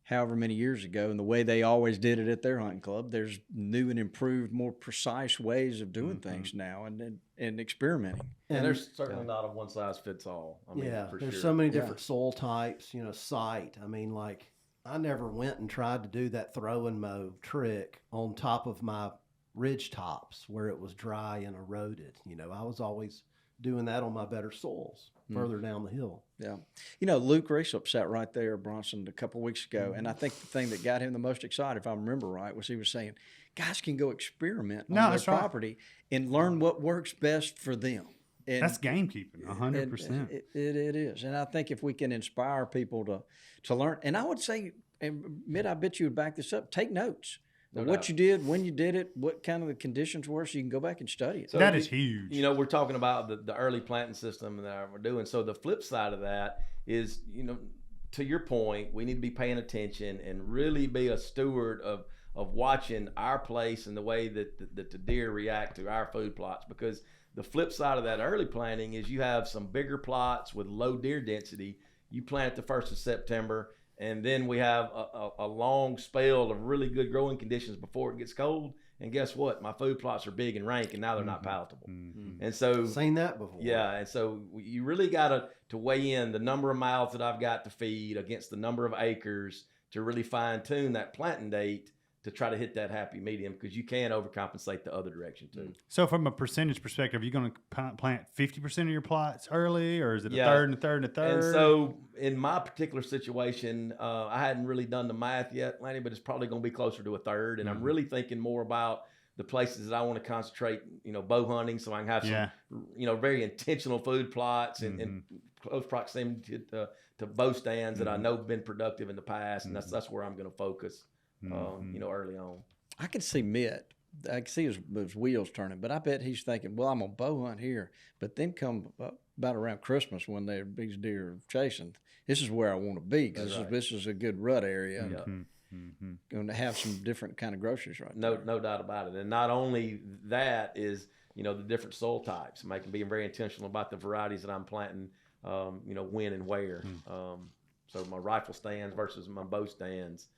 however many years ago and the way they always did it at their hunting club, there's new and improved, more precise ways of doing things now and experimenting. And there's certainly not a one size fits all. I mean, for there's sure. so many different soil types, site. I mean, like, I never went and tried to do that throw and mow trick on top of my ridge tops where it was dry and eroded. I was always doing that on my better soils further down the hill. Yeah. Luke Reesup sat right there, Bronson, a couple of weeks ago. And I think the thing that got him the most excited, if I remember right, was he was saying, guys can go experiment on their property and learn what works best for them. And that's gamekeeping, 100%. It is. And I think if we can inspire people to learn, and I would say, and Mitt, I bet you would back this up, take notes. What you did, when you did it, what kind of the conditions were, so you can go back and study it. So that is huge. We're talking about the early planting system that we're doing. So the flip side of that is, to your point, we need to be paying attention and really be a steward of watching our place and the way that the deer react to our food plots, because the flip side of that early planting is you have some bigger plots with low deer density. You plant it the 1st of September, and then we have a long spell of really good growing conditions before it gets cold. And guess what? My food plots are big and rank, and now they're not palatable. And so, seen that before. Yeah, and so you really got to weigh in the number of mouths that I've got to feed against the number of acres to really fine tune that planting date to try to hit that happy medium, because you can overcompensate the other direction too. So from a percentage perspective, are you going to plant 50% of your plots early, or is it a third and a third and a third? And so in my particular situation, I hadn't really done the math yet, Lanny, but it's probably going to be closer to a third. And I'm really thinking more about the places that I want to concentrate, bow hunting, so I can have some, very intentional food plots and close proximity to bow stands that I know have been productive in the past. And that's where I'm going to focus. Early on. I can see Mitt. I can see his wheels turning, but I bet he's thinking, well, I'm going to bow hunt here. But then come about around Christmas when these deer are chasing, this is where I want to be, because this is a good rut area. Going to have some different kind of groceries No doubt about it. And not only that is, the different soil types, being very intentional about the varieties that I'm planting, when and where. So my rifle stands versus my bow stands.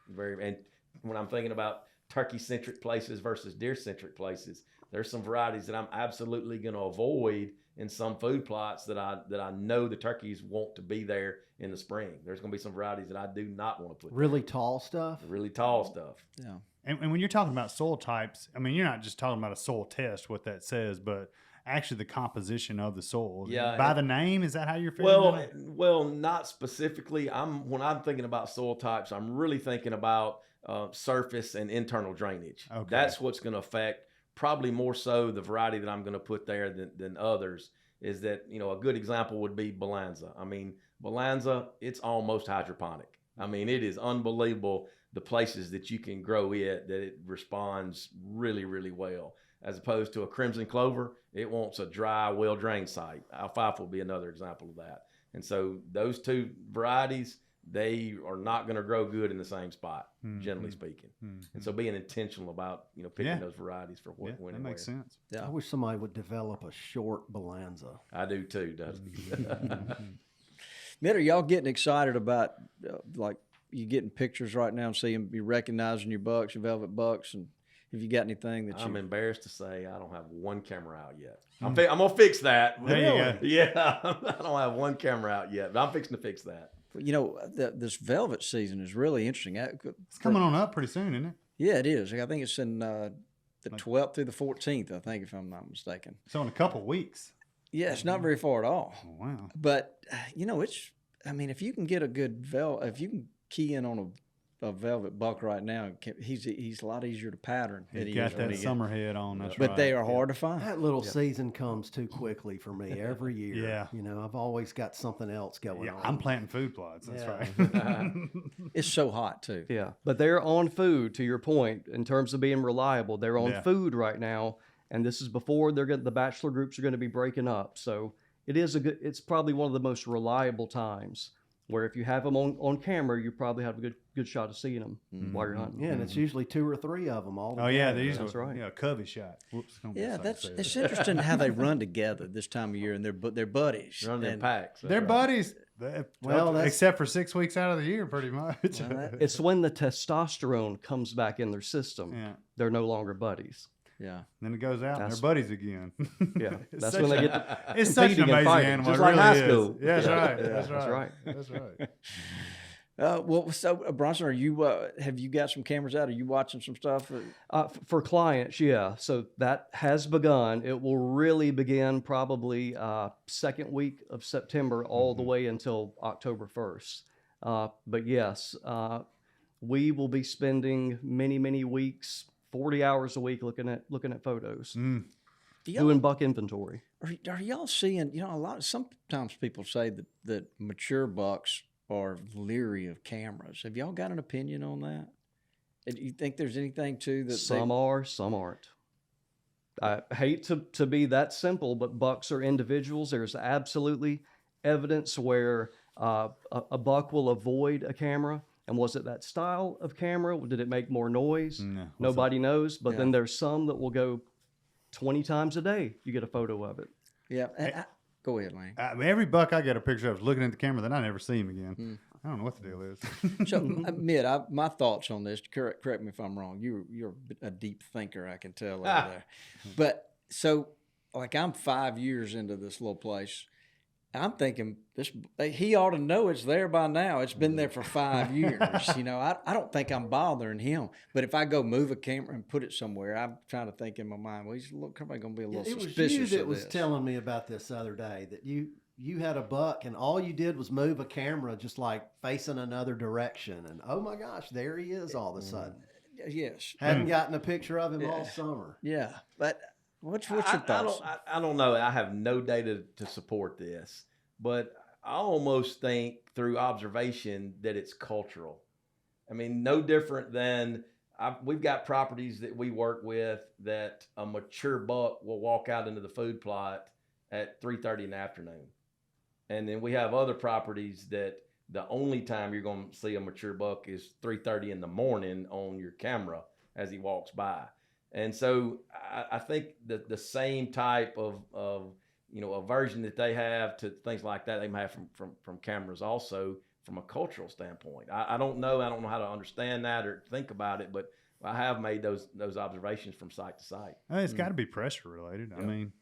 And when I'm thinking about turkey-centric places versus deer-centric places, there's some varieties that I'm absolutely going to avoid in some food plots that I know the turkeys want to be there in the spring. There's going to be some varieties that I do not want to put really tall stuff. Really tall stuff. Yeah. And when you're talking about soil types, you're not just talking about a soil test, what that says, but actually the composition of the soil. Yeah. By the name, is that how you're figuring it? Well, not specifically. When I'm thinking about soil types, I'm really thinking about surface and internal drainage. Okay. That's what's going to affect probably more so the variety that I'm going to put there than others. Is that, a good example would be Balanza. Balanza, it's almost hydroponic. It is unbelievable the places that you can grow it, that it responds really, really well. as opposed to a crimson clover. It wants a dry, well-drained site. Alfalfa will be another example of that. And so those two varieties, they are not going to grow good in the same spot, generally speaking. And so being intentional about, picking those varieties for when that and makes where. sense. I wish somebody would develop a short Balanza. I do too, Dusty. Mitt, are y'all getting excited about like you getting pictures right now and seeing you recognizing your bucks, your velvet bucks, and have you got anything that I'm you? embarrassed to say I don't have one camera out yet. I'm gonna fix that. There you go. Yeah, I don't have one camera out yet, but I'm fixing to fix that. This velvet season is really interesting. It's coming on up pretty soon, isn't it? Yeah, it is. I think it's in the 12th through the 14th. I think, if I'm not mistaken. So in a couple weeks. Yeah, it's not very far at all. Oh, wow. But it's. I mean, if you can get a good if you can key in on a velvet buck right now, he's a lot easier to pattern. He got that summer head on. That's but right. they are hard to find. That little season comes too quickly for me every year. Yeah. I've always got something else going on. I'm planting food plots. That's Yeah. right. It's so hot too. Yeah, but they're on food. To your point, in terms of being reliable, they're on food right now, and this is before the bachelor groups are going to be breaking up. So it's probably one of the most reliable times where if you have them on camera, you probably have a good shot of seeing them while you're hunting. Yeah, and it's usually 2 or 3 of them all together. Oh yeah, they usually That's right. Yeah, covey shot. Whoops. Yeah, it's interesting how they run together this time of year, and they're buddies. Running in packs. They're buddies. Well, except for 6 weeks out of the year, pretty much. It's when the testosterone comes back in their system. Yeah. They're no longer buddies. Yeah. Then it goes out and they're buddies again. Yeah, It's that's such when they a- get to It's such an competing and amazing fighting, animal. just It like really high is. school. Yeah, that's Yeah. right. Yeah, That's that's right. right. That's right. Bronson, are you have you got some cameras out? Are you watching some stuff? For clients, yeah. So that has begun. It will really begin probably second week of September all the way until October 1st. But yes, we will be spending many weeks, 40 hours a week looking at photos, doing buck inventory. Are y'all seeing? Sometimes people say that mature bucks are leery of cameras. Have y'all got an opinion on that? And you think there's anything to that? Some are, some aren't. I hate to be that simple, but bucks are individuals. There's absolutely evidence where a buck will avoid a camera. And was it that style of camera? Did it make more noise? No. Nobody knows. But Yeah. then there's some that will go 20 times a day. You get a photo of it. Yeah. Go ahead, Lane. Every buck I get a picture of is looking at the camera, then I never see him again. I don't know what the deal is. So, Mitt, my thoughts on this. Correct me if I'm wrong. You're a deep thinker, I can tell over there. But so, like, I'm 5 years into this little place. I'm thinking he ought to know it's there by now. It's been there for 5 years. I don't think I'm bothering him. But if I go move a camera and put it somewhere, I'm trying to think in my mind, well, he's probably going to be a little suspicious It was you that of was this. telling me about this the other day, that you had a buck and all you did was move a camera just like facing another direction. And oh my gosh, there he is all of a sudden. Yes. Hadn't gotten a picture of him all summer. Yeah. But what's your thoughts? I don't know. I have no data to support this, but I almost think through observation that it's cultural. I mean, no different than we've got properties that we work with that a mature buck will walk out into the food plot at 3:30 in the afternoon. And then we have other properties that the only time you're going to see a mature buck is 3:30 in the morning on your camera as he walks by. And so I think that the same type of aversion that they have to things like that, they may have from cameras also from a cultural standpoint. I don't know. I don't know how to understand that or think about it, but I have made those observations from site to site. It's got to be pressure related. I mean,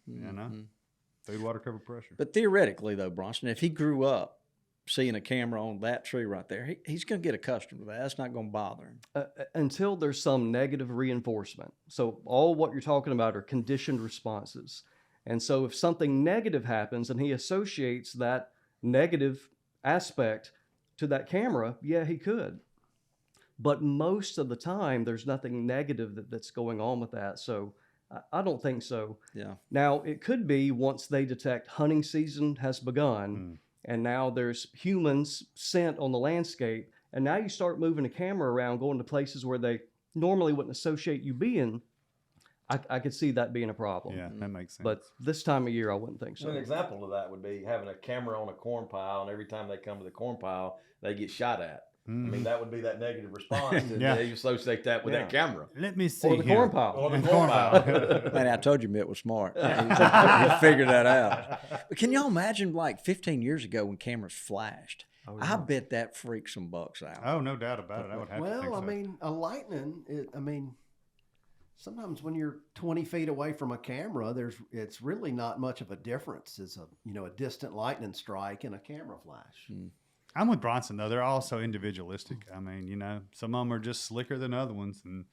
food, water, cover, pressure. But theoretically, though, Bronson, if he grew up seeing a camera on that tree right there, he's going to get accustomed to that. That's not going to bother him. Until there's some negative reinforcement. So all what you're talking about are conditioned responses. And so if something negative happens and he associates that negative aspect to that camera, yeah, he could. But most of the time, there's nothing negative that's going on with that. So I don't think so. Yeah. Now, it could be once they detect hunting season has begun, and now there's humans scent on the landscape, and now you start moving a camera around, going to places where they normally wouldn't associate you being. I could see that being a problem. Yeah, that makes sense. But this time of year, I wouldn't think so. An example of that would be having a camera on a corn pile, and every time they come to the corn pile, they get shot at. I mean, that would be that negative response, and they associate that with that camera. Let me see Or the here. corn pile. Or the corn pile. Man, I told you Mitt was smart. He figured that out. But can y'all imagine, like 15 years ago when cameras flashed? I bet that freaked some bucks out. Oh, no doubt about it. I would have to think Well, so. I mean, a lightning. Sometimes when you're 20 feet away from a camera, it's really not much of a difference as a distant lightning strike and a camera flash. I'm with Bronson, though. They're also individualistic. I mean, some of them are just slicker than other ones, and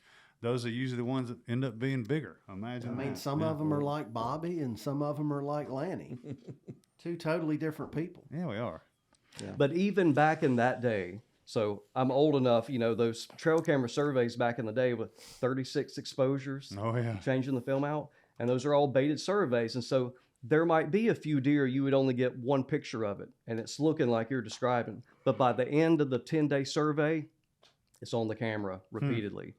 those are usually the ones that end up being bigger. Imagine that. Some of them are like Bobby and some of them are like Lanny. Two totally different people. Yeah, we are. Yeah. But even back in that day, so I'm old enough, those trail camera surveys back in the day with 36 exposures, Oh, yeah. changing the film out, and those are all baited surveys. And so there might be a few deer, you would only get one picture of it, and it's looking like you're describing. But by the end of the 10-day survey, it's on the camera repeatedly.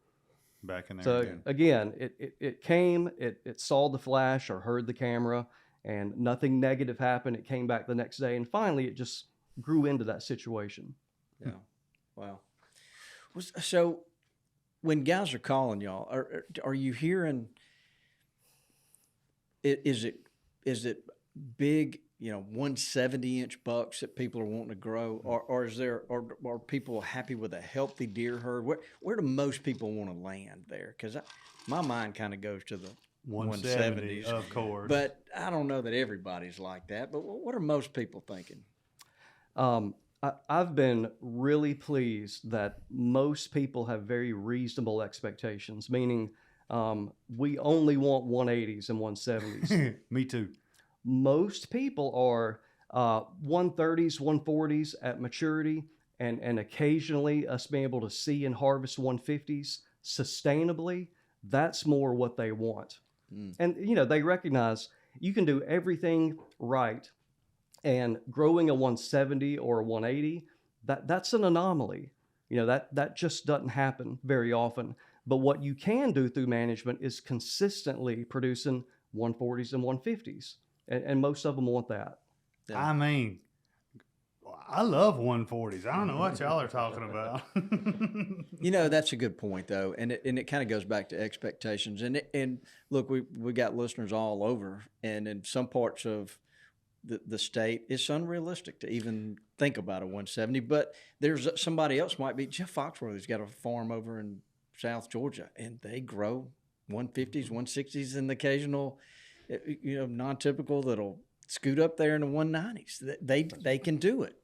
Back in there. So again, it came, it saw the flash or heard the camera, and nothing negative happened. It came back the next day, and finally it just grew into that situation. Yeah. Wow. So when guys are calling y'all, are you hearing, is it big, 170-inch bucks that people are wanting to grow, or are people happy with a healthy deer herd? Where do most people want to land there? Because my mind kind of goes to the 170, 170s, of course. but I don't know that everybody's like that. But what are most people thinking? I've been really pleased that most people have very reasonable expectations, meaning we only want 180s and 170s. Me too. Most people are 130s, 140s at maturity, and occasionally us being able to see and harvest 150s sustainably. That's more what they want. And, they recognize you can do everything right, and growing a 170 or a 180, that's an anomaly. That just doesn't happen very often. But what you can do through management is consistently producing 140s and 150s. And most of them want that. Yeah. I mean, I love 140s. I don't know what y'all are talking about. That's a good point, though, and it kind of goes back to expectations. And look, we got listeners all over, and in some parts of the state, it's unrealistic to even think about a 170. But there's somebody else might be Jeff Foxworthy's got a farm over in South Georgia, and they grow 150s, 160s, and the occasional, non-typical that'll scoot up there in the 190s. They can do it.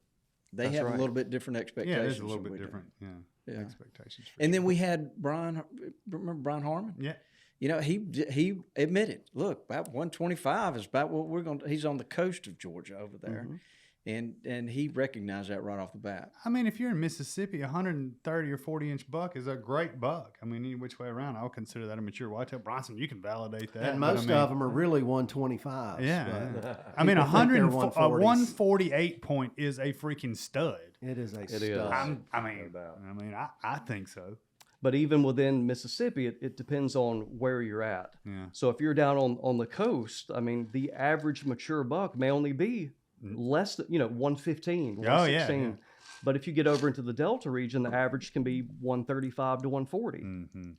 They have a little bit different expectations. Yeah, it's a little bit different. Yeah. Expectations. And then we had Brian. Remember Brian Harmon? Yeah. He admitted, look, about 125 is about what we're going to. He's on the coast of Georgia over there, and he recognized that right off the bat. I mean, if you're in Mississippi, 130 or 40-inch buck is a great buck. I mean, any which way around, I'll consider that a mature whitetail. Bronson, you can validate that. And most of them are really 125s. Yeah. I mean, 148 point is a freaking stud. It is a It stud. is. I think so. But even within Mississippi, it depends on where you're at. Yeah. So if you're down on the coast, I mean, the average mature buck may only be less than, 115, 116. Yeah. But if you get over into the Delta region, the average can be 135 to 140. Mm-hmm.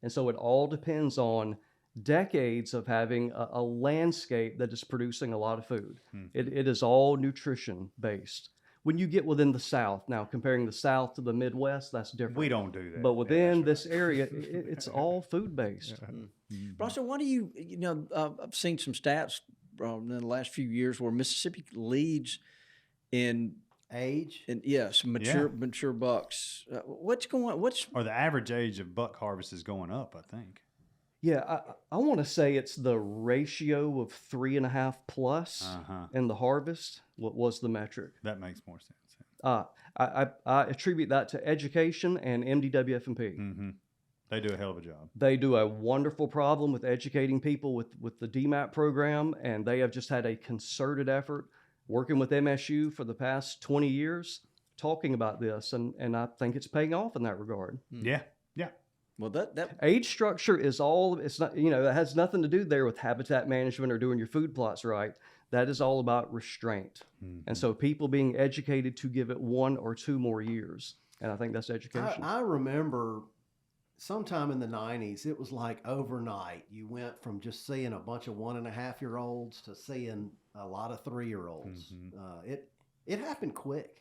And so it all depends on decades of having a landscape that is producing a lot of food. It is all nutrition based. When you get within the South, now comparing the South to the Midwest, that's different. We don't do that. But within this area, it's all food based. Bronson, what do you I've seen some stats in the last few years where Mississippi leads in Age? and yes, mature bucks. What's going? Or the average age of buck harvest is going up, I think. Yeah, I want to say it's the ratio of 3.5 plus in the harvest. What was the metric? That makes more sense. I attribute that to education and MDWF&P. Mm-hmm. They do a hell of a job. They do a wonderful problem with educating people with the DMAP program, and they have just had a concerted effort working with MSU for the past 20 years talking about this, and I think it's paying off in that regard. Yeah. Well, that Age structure is all, it's not, it has nothing to do there with habitat management or doing your food plots right. That is all about restraint. And so people being educated to give it 1 or 2 more years. And I think that's education. I remember sometime in the 90s, it was like overnight. You went from just seeing a bunch of 1.5-year-olds to seeing a lot of 3-year-olds. It happened quick.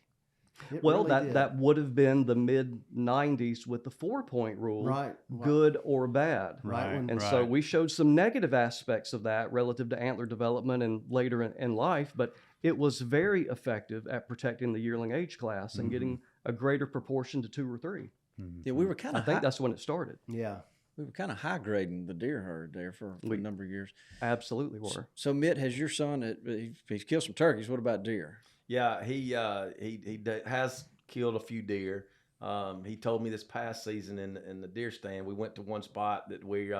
Well, that would have been the mid 90s with the 4-point rule, right. Good or bad. Right. And so we showed some negative aspects of that relative to antler development and later in life, but it was very effective at protecting the yearling age class and getting a greater proportion to 2 or 3. Yeah, we were kind I of. think that's when it started. Yeah. We were kind of high grading the deer herd there for a number of years. Absolutely were. So, Mitt, has your son? He's killed some turkeys. What about deer? Yeah, he has killed a few deer. He told me this past season in the deer stand, we went to one spot that we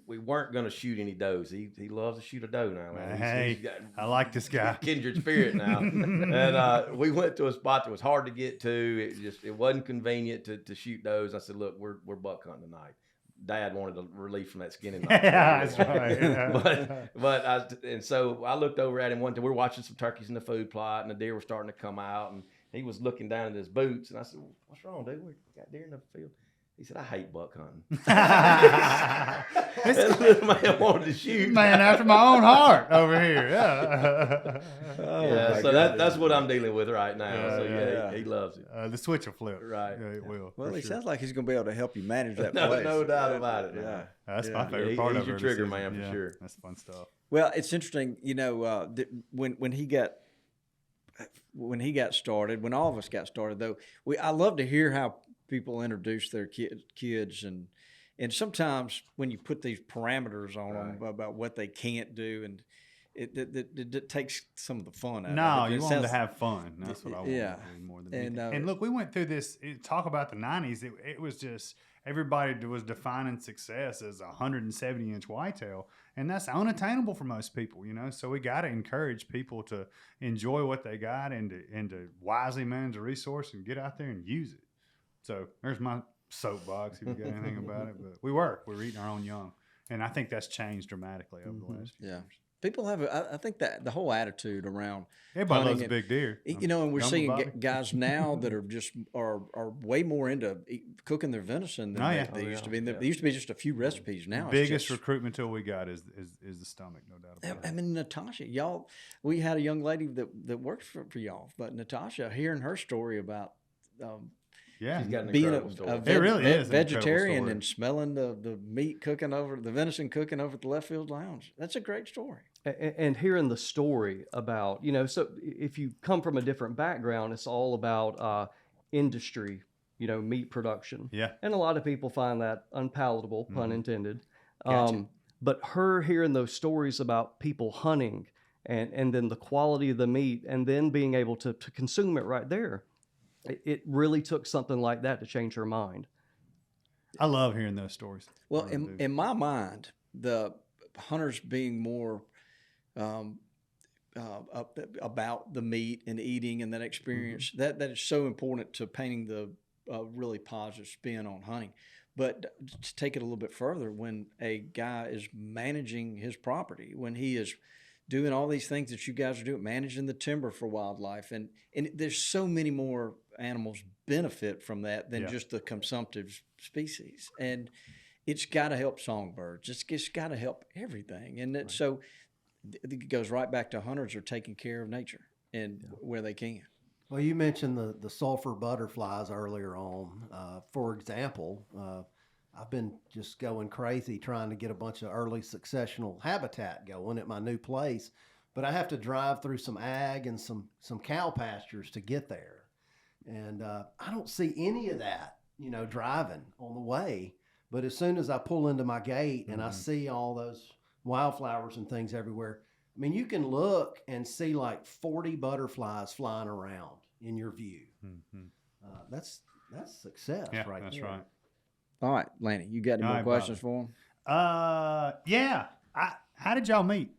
weren't going to shoot any does. He loves to shoot a doe now, man. Hey, I like this guy. Kindred spirit now. And we went to a spot that was hard to get to. It wasn't convenient to shoot does. I said, look, we're buck hunting tonight. Dad wanted a relief from that skinning knife. Yeah, that's right. Yeah. And so I looked over at him one time. We were watching some turkeys in the food plot, and the deer were starting to come out, and he was looking down at his boots, and I said, "What's wrong, dude? We got deer in the field." He said, "I hate buck hunting." This little man wanted to shoot. Man after my own heart over here. Yeah. So that's what I'm dealing with right now. Yeah, So yeah. he loves it. The switch will flip. Right. Yeah, it will. Well, for he sure. sounds like he's going to be able to help you manage that No, place. no doubt about it. Yeah. That's Yeah. my favorite part He's of your every trigger season. man for Yeah, sure. That's fun stuff. Well, it's interesting, when he got started, when all of us got started, though, I love to hear how people introduce their kids, and sometimes when you put these parameters on them about what they can't do, and it takes some of the fun out No, of it. you want them to have fun. That's what I want Yeah. to do more than And, anything. And look, we went through this. Talk about the 90s. It was just everybody was defining success as a 170-inch whitetail, and that's unattainable for most people, So we got to encourage people to enjoy what they got and to wisely manage the resource and get out there and use it. So there's my soapbox if you got anything about it. But we're eating our own young, and I think that's changed dramatically over the last few years. People have, I think that the whole attitude around Everybody loves hunting a big deer. and we're Young seeing Bobby. guys now that are way more into cooking their venison than they used to be. There used to be just a few recipes. Now it's Biggest just, recruitment tool we got is the stomach, no doubt about it. I mean, Natasha, we had a young lady that works for y'all, but Natasha, hearing her story about Yeah, She's got an being incredible story. It really is an incredible vegetarian story. and smelling the meat cooking over the venison cooking over at the left field lounge. That's a great story. And hearing the story about, so if you come from a different background, it's all about industry, meat production. Yeah. And a lot of people find that unpalatable, pun intended. Gotcha. But her hearing those stories about people hunting and then the quality of the meat and then being able to consume it right there, it really took something like that to change her mind. I love hearing those stories. Well, I really do. in my mind, the hunters being more about the meat and eating and that experience, that is so important to painting the really positive spin on hunting. But to take it a little bit further, when a guy is managing his property, when he is doing all these things that you guys are doing, managing the timber for wildlife, and there's so many more animals benefit from that than just the consumptive species. And it's got to help songbirds. It's got to help everything. And so it goes right back to hunters are taking care of nature and where they can. Well, you mentioned the sulfur butterflies earlier on. For example, I've been just going crazy trying to get a bunch of early successional habitat going at my new place, but I have to drive through some ag and some cow pastures to get there. And I don't see any of that, driving on the way. But as soon as I pull into my gate and I see all those wildflowers and things everywhere, I mean, you can look and see like 40 butterflies flying around in your view. That's success, right that's there. right. All right, Lanny, you got any All more right, questions for him? Yeah. How did y'all meet?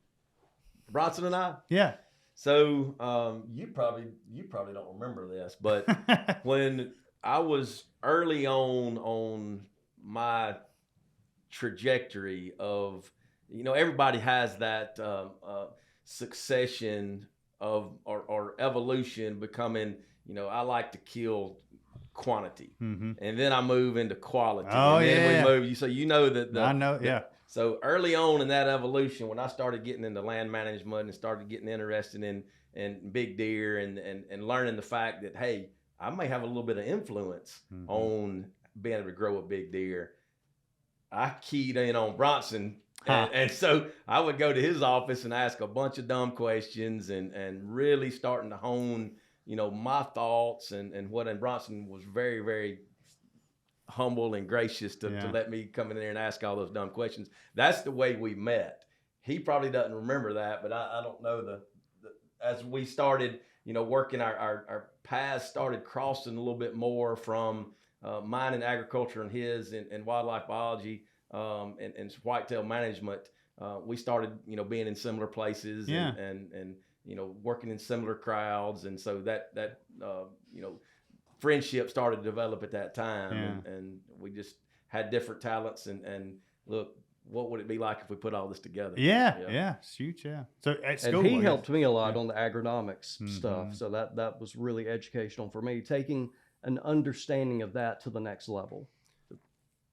Bronson and I. Yeah. So you probably don't remember this, but when I was early on my trajectory of, everybody has that succession of or evolution becoming, I like to kill quantity, and then I move into quality. Oh, and then yeah. we move. So I know, yeah. So early on in that evolution, when I started getting into land management and started getting interested in big deer and learning the fact that, hey, I may have a little bit of influence on being able to grow a big deer, I keyed in on Bronson. And so I would go to his office and ask a bunch of dumb questions and really starting to hone, my thoughts and Bronson was very, very humble and gracious to let me come in there and ask all those dumb questions. That's the way we met. He probably doesn't remember that, but I don't know as we started, working our paths started crossing a little bit more from mine and agriculture and his and wildlife biology and whitetail management. We started, being in similar places and working in similar crowds. And so that friendship started to develop at that time. And we just had different talents and look, what would it be like if we put all this together? Yeah. It's huge, yeah. So at school, and he helped me a lot on the agronomics stuff. So that was really educational for me, taking an understanding of that to the next level.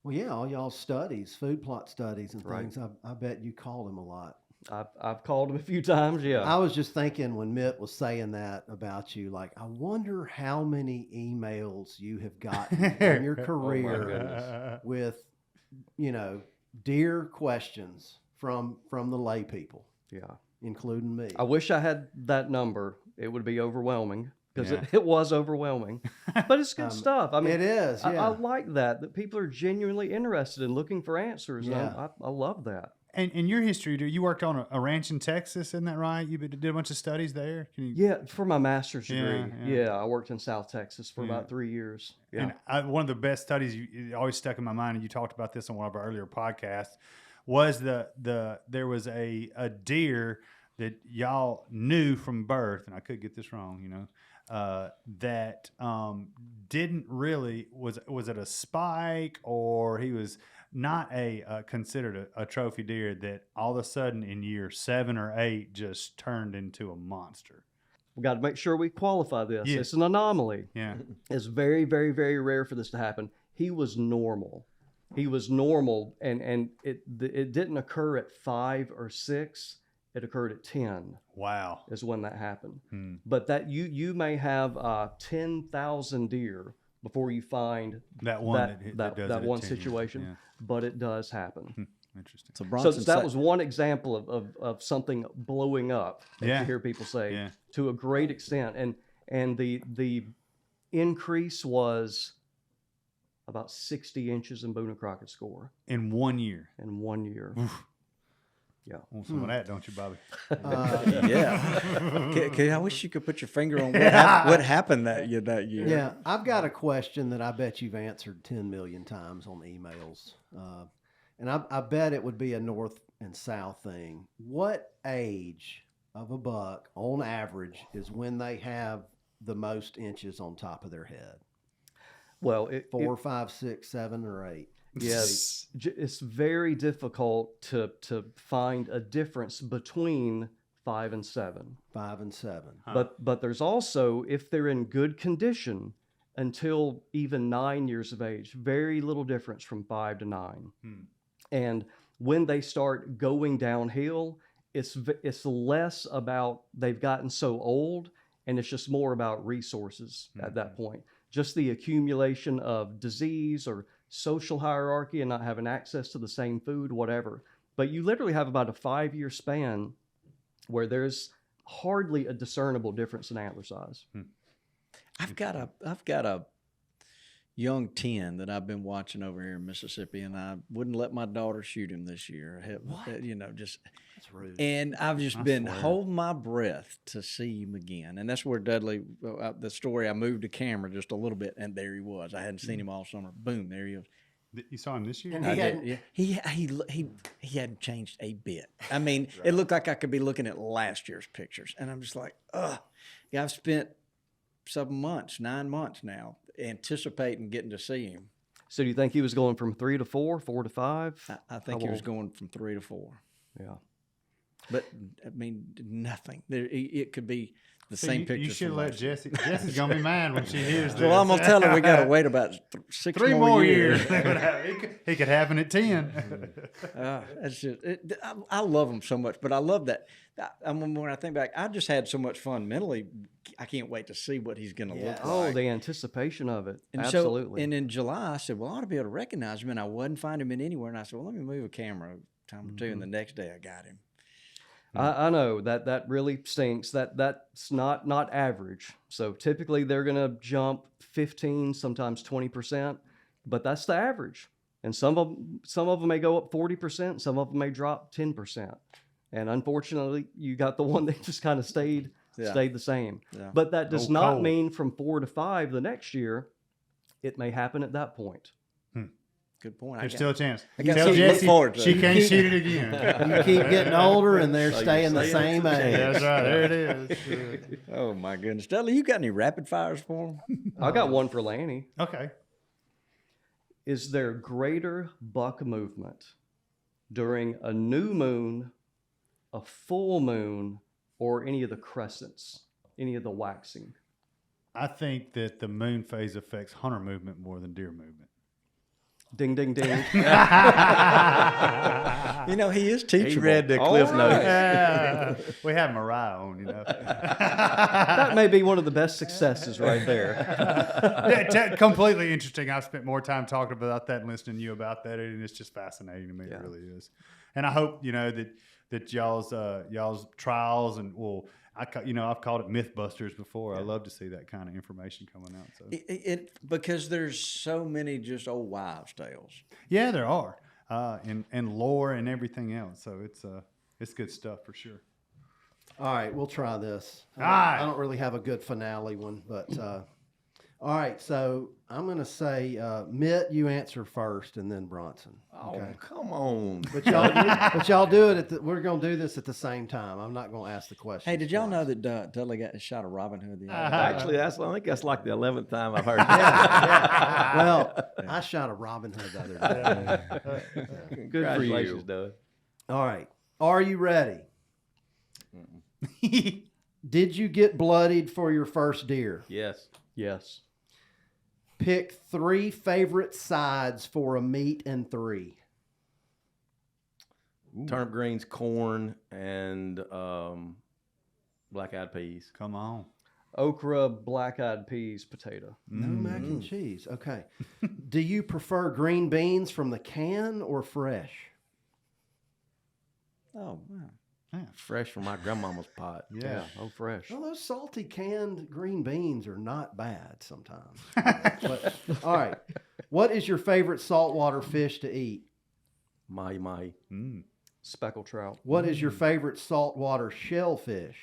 Well, yeah, all y'all studies, food plot studies and things. I bet you called him a lot. I've called him a few times, yeah. I was just thinking when Mitt was saying that about you, like, I wonder how many emails you have gotten in your career with, deer questions from the lay people. Yeah. Including me. I wish I had that number. It would be overwhelming because it was overwhelming, but it's good stuff. I mean, it is. Yeah. I like that people are genuinely interested in looking for answers. Yeah. I love that. And in your history, you worked on a ranch in Texas, isn't that right? You did a bunch of studies there? Yeah, for my master's degree. Yeah, I worked in South Texas for about 3 years. Yeah. And one of the best studies you always stuck in my mind, and you talked about this on one of our earlier podcasts, was there was a deer that y'all knew from birth, and I could get this wrong, that didn't really, was it a spike, or he was not considered a trophy deer, that all of a sudden in year 7 or 8 just turned into a monster? We got to make sure we qualify this. Yeah. It's an anomaly. Yeah. It's very, very, very rare for this to happen. He was normal. And it didn't occur at 5 or 6. It occurred at 10. Wow. Is when that happened. But that you may have 10,000 deer before you find that one that one situation. Yeah. But it does happen. Interesting. So Bronson that was one example of something blowing up that you hear people say to a great extent. And the increase was about 60 inches in Boone and Crockett score. In 1 year. In 1 year. Oof. Yeah. Want some of that, don't you, Bobby? Yeah. I wish you could put your finger on what happened that year. Yeah. I've got a question that I bet you've answered 10 million times on emails. And I bet it would be a north and south thing. What age of a buck, on average, is when they have the most inches on top of their head? Well, 4, 5, 6, 7, or 8. Yes, it's very difficult to find a difference between 5 and 7. 5 and 7. Huh. But there's also, if they're in good condition until even 9 years of age, very little difference from 5 to 9. And when they start going downhill, it's less about they've gotten so old, and it's just more about resources at that point. Just the accumulation of disease or social hierarchy and not having access to the same food, whatever. But you literally have about a 5-year span where there's hardly a discernible difference in antler size. I've got a young 10 that I've been watching over here in Mississippi, and I wouldn't let my daughter shoot him this year. What? That's rude. And I've just been holding my breath to see him again. And that's where Dudley, the story, I moved the camera just a little bit, and there he was. I hadn't seen him all summer. Boom, there he is. You saw him this year? And he hadn't changed a bit. I mean, It looked like I could be looking at last year's pictures, and I'm just like, ugh. Yeah, I've spent 9 months now anticipating getting to see him. So do you think he was going from 3 to 4, 4 to 5? I think he was going from 3 to 4. Yeah. But I mean, nothing. It could be the See, same you, picture. You should let Jessie. Jesse's gonna be mad when she hears this. Well, I'm gonna tell her we got to wait about 6 3 more years. years. He could happen at 10. That's just. I love them so much, but I love that. When I think back, I just had so much fun mentally. I can't wait to see what he's going to look Oh, like. the anticipation of it. And Absolutely. So, and in July, I said, well, I ought to be able to recognize him, and I wasn't finding him anywhere. And I said, well, let me move a camera a time or two, and the next day I got him. I know that really stinks. That's not average. So typically they're going to jump 15, sometimes 20%, but that's the average. And some of them may go up 40%, some of them may drop 10%. And unfortunately, you got the one that just kind of stayed the same. Yeah. But that does not cold. mean from 4 to 5 the next year. It may happen at that point. Good point. There's still a chance. I got Tell something to look Jessie forward to. she can't shoot it again. You keep getting older, and they're staying the same age. That's right. There it is. Oh my goodness, Dudley, you got any rapid fires for him? I got one for Lanny. Okay. Is there greater buck movement during a new moon, a full moon, or any of the crescents, any of the waxing? I think that the moon phase affects hunter movement more than deer movement. Ding, ding, ding. You know, he is teachable. He read the Cliff Notes. We have Mariah on, you know. That may be one of the best successes right there. Completely interesting. I've spent more time talking about that and listening to you about that, and it's just fascinating to me. Yeah. It really is. And I hope, you know, that y'all's trials and I've called it Mythbusters before. I love to see that kind of information coming out. So Because there's so many just old wives' tales. yeah, there are, and lore and everything else. So it's good stuff for sure. All right, we'll try this. All right. I don't really have a good finale one, but all right. So I'm going to say, Mitt, you answer first, and then Bronson. Oh, come on. But y'all do it we're going to do this at the same time. I'm not going to ask the question. Hey, did y'all know that Dudley got a shot of Robin Hood the other day? Actually, I think that's like the 11th time I've heard that. Well, I shot a Robin Hood the other day. Good for you. Congratulations, Doug. All right. Are you ready? Did you get bloodied for your first deer? Yes. Yes. Pick 3 favorite sides for a meat and 3. Turnip greens, corn, and black-eyed peas. Come on. Okra, black-eyed peas, potato. No mac and cheese. Okay. Do you prefer green beans from the can or fresh? Oh, wow. Fresh from my grandmama's pot. Yeah. Oh, fresh. Well, those salty canned green beans are not bad sometimes. But, all right. What is your favorite saltwater fish to eat? Mahi. Speckled trout. What is your favorite saltwater shellfish?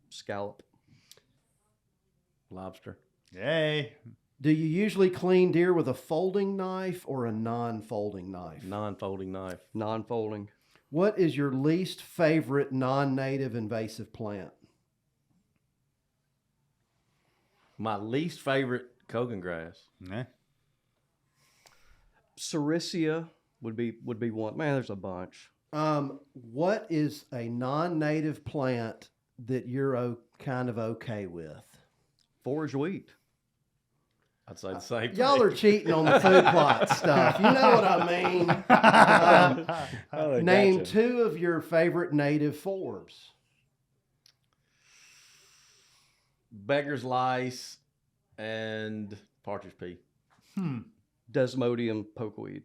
Scallop. Lobster. Yay. Do you usually clean deer with a folding knife or a non-folding knife? Non-folding knife. Non-folding. What is your least favorite non-native invasive plant? My least favorite Kogan grass. Yeah. Sericea would be one. Man, there's a bunch. What is a non-native plant that you're kind of okay with? Forage wheat. I'd say the same Y'all thing. are cheating on the food plot stuff. You know what I mean? Name 2 of your favorite native forbs. Beggar's lice and partridge pea. Desmodium pokeweed.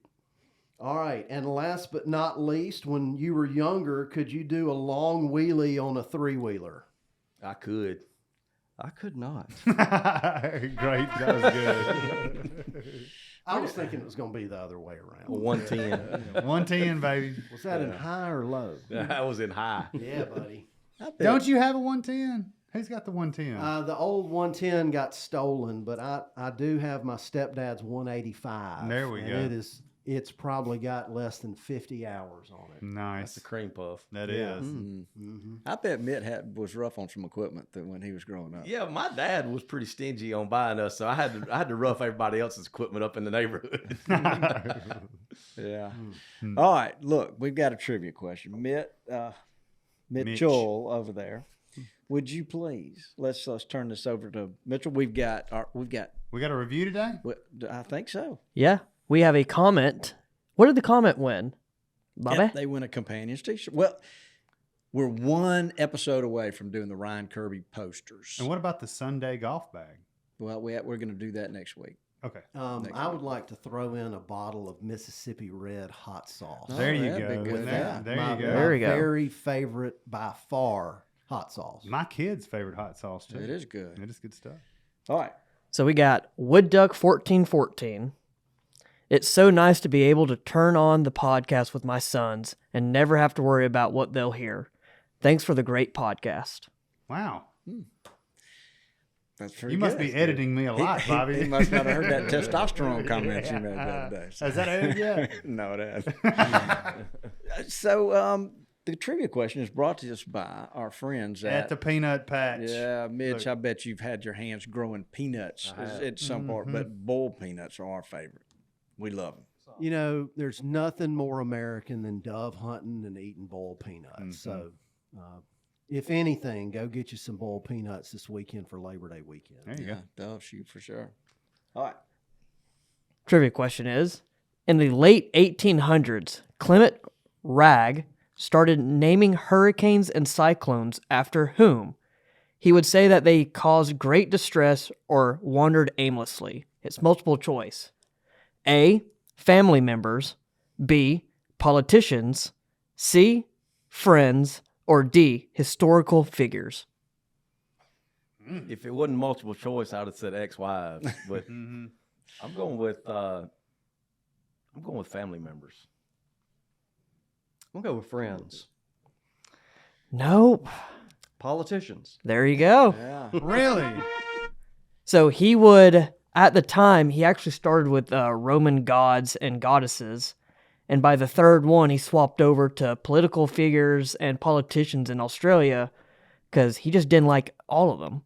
All right. And last but not least, when you were younger, could you do a long wheelie on a 3-wheeler? I could. I could not. Great. That was good. I was thinking it was going to be the other way around. 110. 110, baby. Was that in high or low? I was in high. Yeah, buddy. Don't you have a 110? Who's got the 110? The old 110 got stolen, but I do have my stepdad's 185. There we and go. It is it's probably got less than 50 hours on it. Nice. That's a cream puff. That Yeah. is. I bet Mitt was rough on some equipment when he was growing up. Yeah, my dad was pretty stingy on buying us, so I had to rough everybody else's equipment up in the neighborhood. Yeah. All right. Look, we've got a trivia question. Mitchell over there. Would you please let's turn this over to Mitchell? We got a review today? I think so. Yeah. We have a comment. What did the comment win? Bobby? Yeah, they win a companion's t-shirt. Well, we're one episode away from doing the Ryan Kirby posters. And what about the Sunday golf bag? Well, we're going to do that next week. Okay. I would like to throw in a bottle of Mississippi Red hot sauce. There you that'd go. be good. There you go. There we go. Very favorite by far hot sauce. My kid's favorite hot sauce, too. It is good. It is good stuff. All right. So we got Wood Duck 1414. It's so nice to be able to turn on the podcast with my sons and never have to worry about what they'll hear. Thanks for the great podcast. Wow. That's pretty You must good. be editing me a lot, Bobby. He must not have heard that testosterone comment you made the other day. Has that aired yet? No, it hasn't. So, the trivia question is brought to us by our friends At the Peanut Patch. Yeah, Mitch, Look. I bet you've had your hands growing peanuts at some point, but boiled peanuts are our favorite. We love them. You know, there's nothing more American than dove hunting and eating boiled peanuts. So, if anything, go get you some boiled peanuts this weekend for Labor Day weekend. There you go. Dove shoot for sure. All right. Trivia question is, in the late 1800s, Clement Wragg started naming hurricanes and cyclones after whom? He would say that they caused great distress or wandered aimlessly. It's multiple choice. A, family members. B, politicians. C, friends. Or D, historical figures. If it wasn't multiple choice, I would have said ex-wives. But I'm going with family members. We'll go with friends. Nope. Politicians. There you go. Yeah. Really? So he would, at the time, he actually started with Roman gods and goddesses. And by the third one, he swapped over to political figures and politicians in Australia because he just didn't like all of them.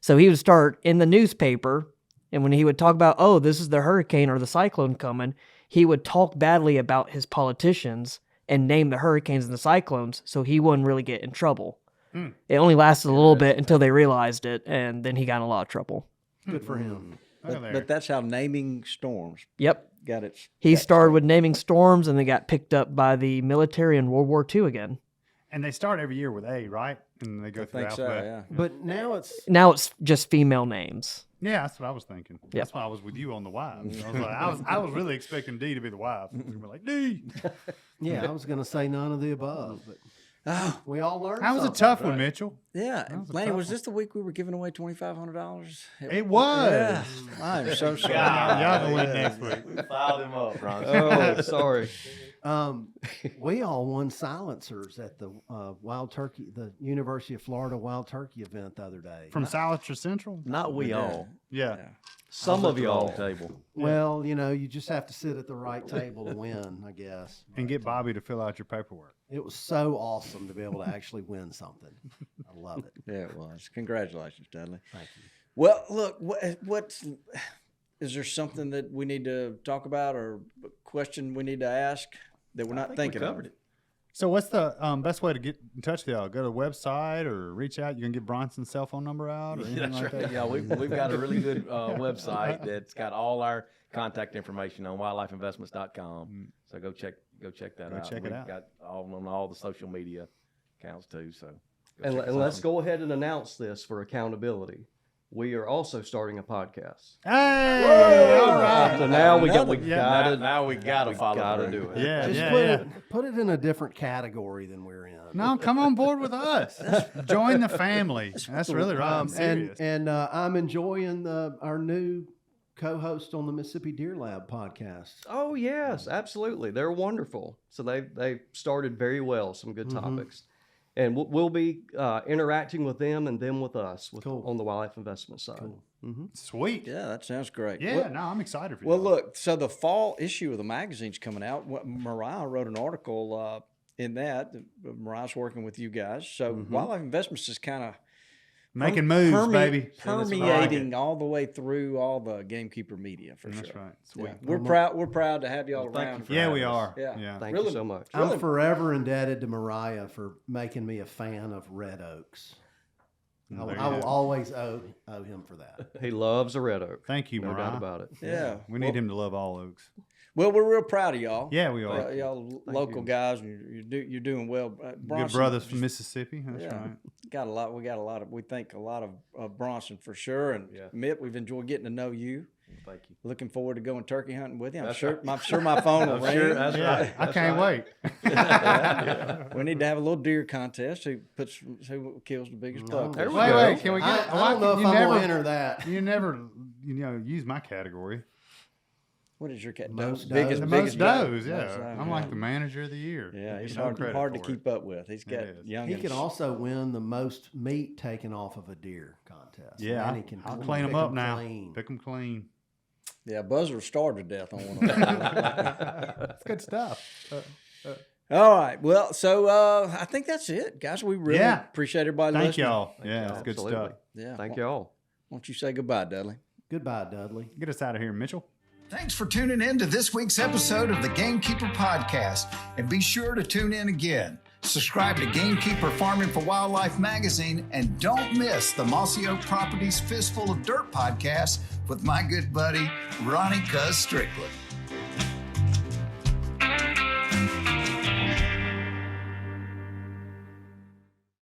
So he would start in the newspaper, and when he would talk about, oh, this is the hurricane or the cyclone coming, he would talk badly about his politicians and name the hurricanes and the cyclones so he wouldn't really get in trouble. It only lasted a little bit until they realized it, and then he got in a lot of trouble. Good for him. But that's how naming storms Yep. got its. He started with naming storms, and they got picked up by the military in World War II again. And they start every year with A, right? And they go through the think so, alphabet. yeah. But now it's Now it's just female names. Yeah, that's what I was thinking. That's why I was with you on the wives. I was really expecting D to be the wife. We were like, D. I was going to say none of the above, but we all learned. That was a something. tough one, Mitchell. Yeah, was a Lanny, tough was one. this the week we were giving away $2,500? It was. Yeah. I'm so sorry. Y'all can win next week. We filed him up, Bronson. Oh, sorry. We all won silencers at the the University of Florida Wild Turkey event the other day. From Silencer Central? Not we all. Yeah. Some of y'all. Table. Well, you just have to sit at the right table to win, I guess. And get Bobby to fill out your paperwork. It was so awesome to be able to actually win something. I love it. Yeah, it was. Congratulations, Dudley. Thank you. Well, look, is there something that we need to talk about or a question we need to ask that we're not thinking of? it. So what's the best way to get in touch with y'all? Go to the website or reach out? You can get Bronson's cell phone number out? Or anything That's like right. that? Yeah, we've got a really good website that's got all our contact information on wildlifeinvestments.com. So go check that out. check it We've out. got on all the social media accounts too. So And let's go ahead and announce this for accountability. We are also starting a podcast. Hey! All right. So now we now we gotta follow gotta through. do it. Yeah, Just put it in a different category than we're in. No, come on board with us. Join the family. That's really right. I'm serious. And I'm enjoying our new co-host on the Mississippi Deer Lab podcast. Oh yes, absolutely. They're wonderful. So they started very well. Some good topics. And we'll be interacting with them and them with us Cool. on the wildlife investment side. Cool. Sweet. Yeah, that sounds great. Yeah, Well, no, I'm excited for you. well, look, so the fall issue of the magazine's coming out. Mariah wrote an article in that. Mariah's working with you guys. So Wildlife Investments is kind of Making moves, baby. permeating all the way through all the Gamekeeper media for That's sure. right. Sweet. Yeah. We're proud to have y'all around. Yeah, we are. Yeah. Yeah. Thank Really? you so much. I'm forever indebted to Mariah for making me a fan of red oaks. I will always owe him for that. He loves a red oak. Thank you, No Mariah. doubt about it. Yeah. We need him to love all oaks. Well, we're real proud of y'all. Yeah, we are. Y'all local guys, and you're doing well. Good Bronson brothers from Mississippi. That's yeah. right. We got a lot of. We think a lot of Bronson for sure. And Mitt, we've enjoyed getting to know you. Thank you. Looking forward to going turkey hunting with you. I'm That's sure. right. I'm sure my phone will ring. Sure, that's Yeah, right. I can't wait. We need to have a little deer contest. Who kills the biggest buck? There we Wait, go. wait. Can we get? I don't know if I'm going to enter that. You never, use my category. What is your cat? Most Biggest, The biggest most buck? does, yeah. Most, I'm like the manager of the year. Yeah, he's No hard credit to for keep up with. He's got It is. young. He can also win the most meat taken off of a deer contest. Yeah, Man, he can I'll pick clean them up now. clean. Pick them clean. Yeah, Buzzer starved to death on one of them. That's good stuff. All right. Well, so I think that's it, guys. We really appreciate everybody Thank listening. y'all. Yeah, it's good Absolutely. stuff. Yeah. Thank you all. Why don't you say goodbye, Dudley? Goodbye, Dudley. Get us out of here, Mitchell. Thanks for tuning in to this week's episode of the Gamekeeper Podcast, and be sure to tune in again. Subscribe to Gamekeeper Farming for Wildlife magazine, and don't miss the Mossy Oak Properties Fistful of Dirt podcast with my good buddy, Ronnie Cuz Strickland.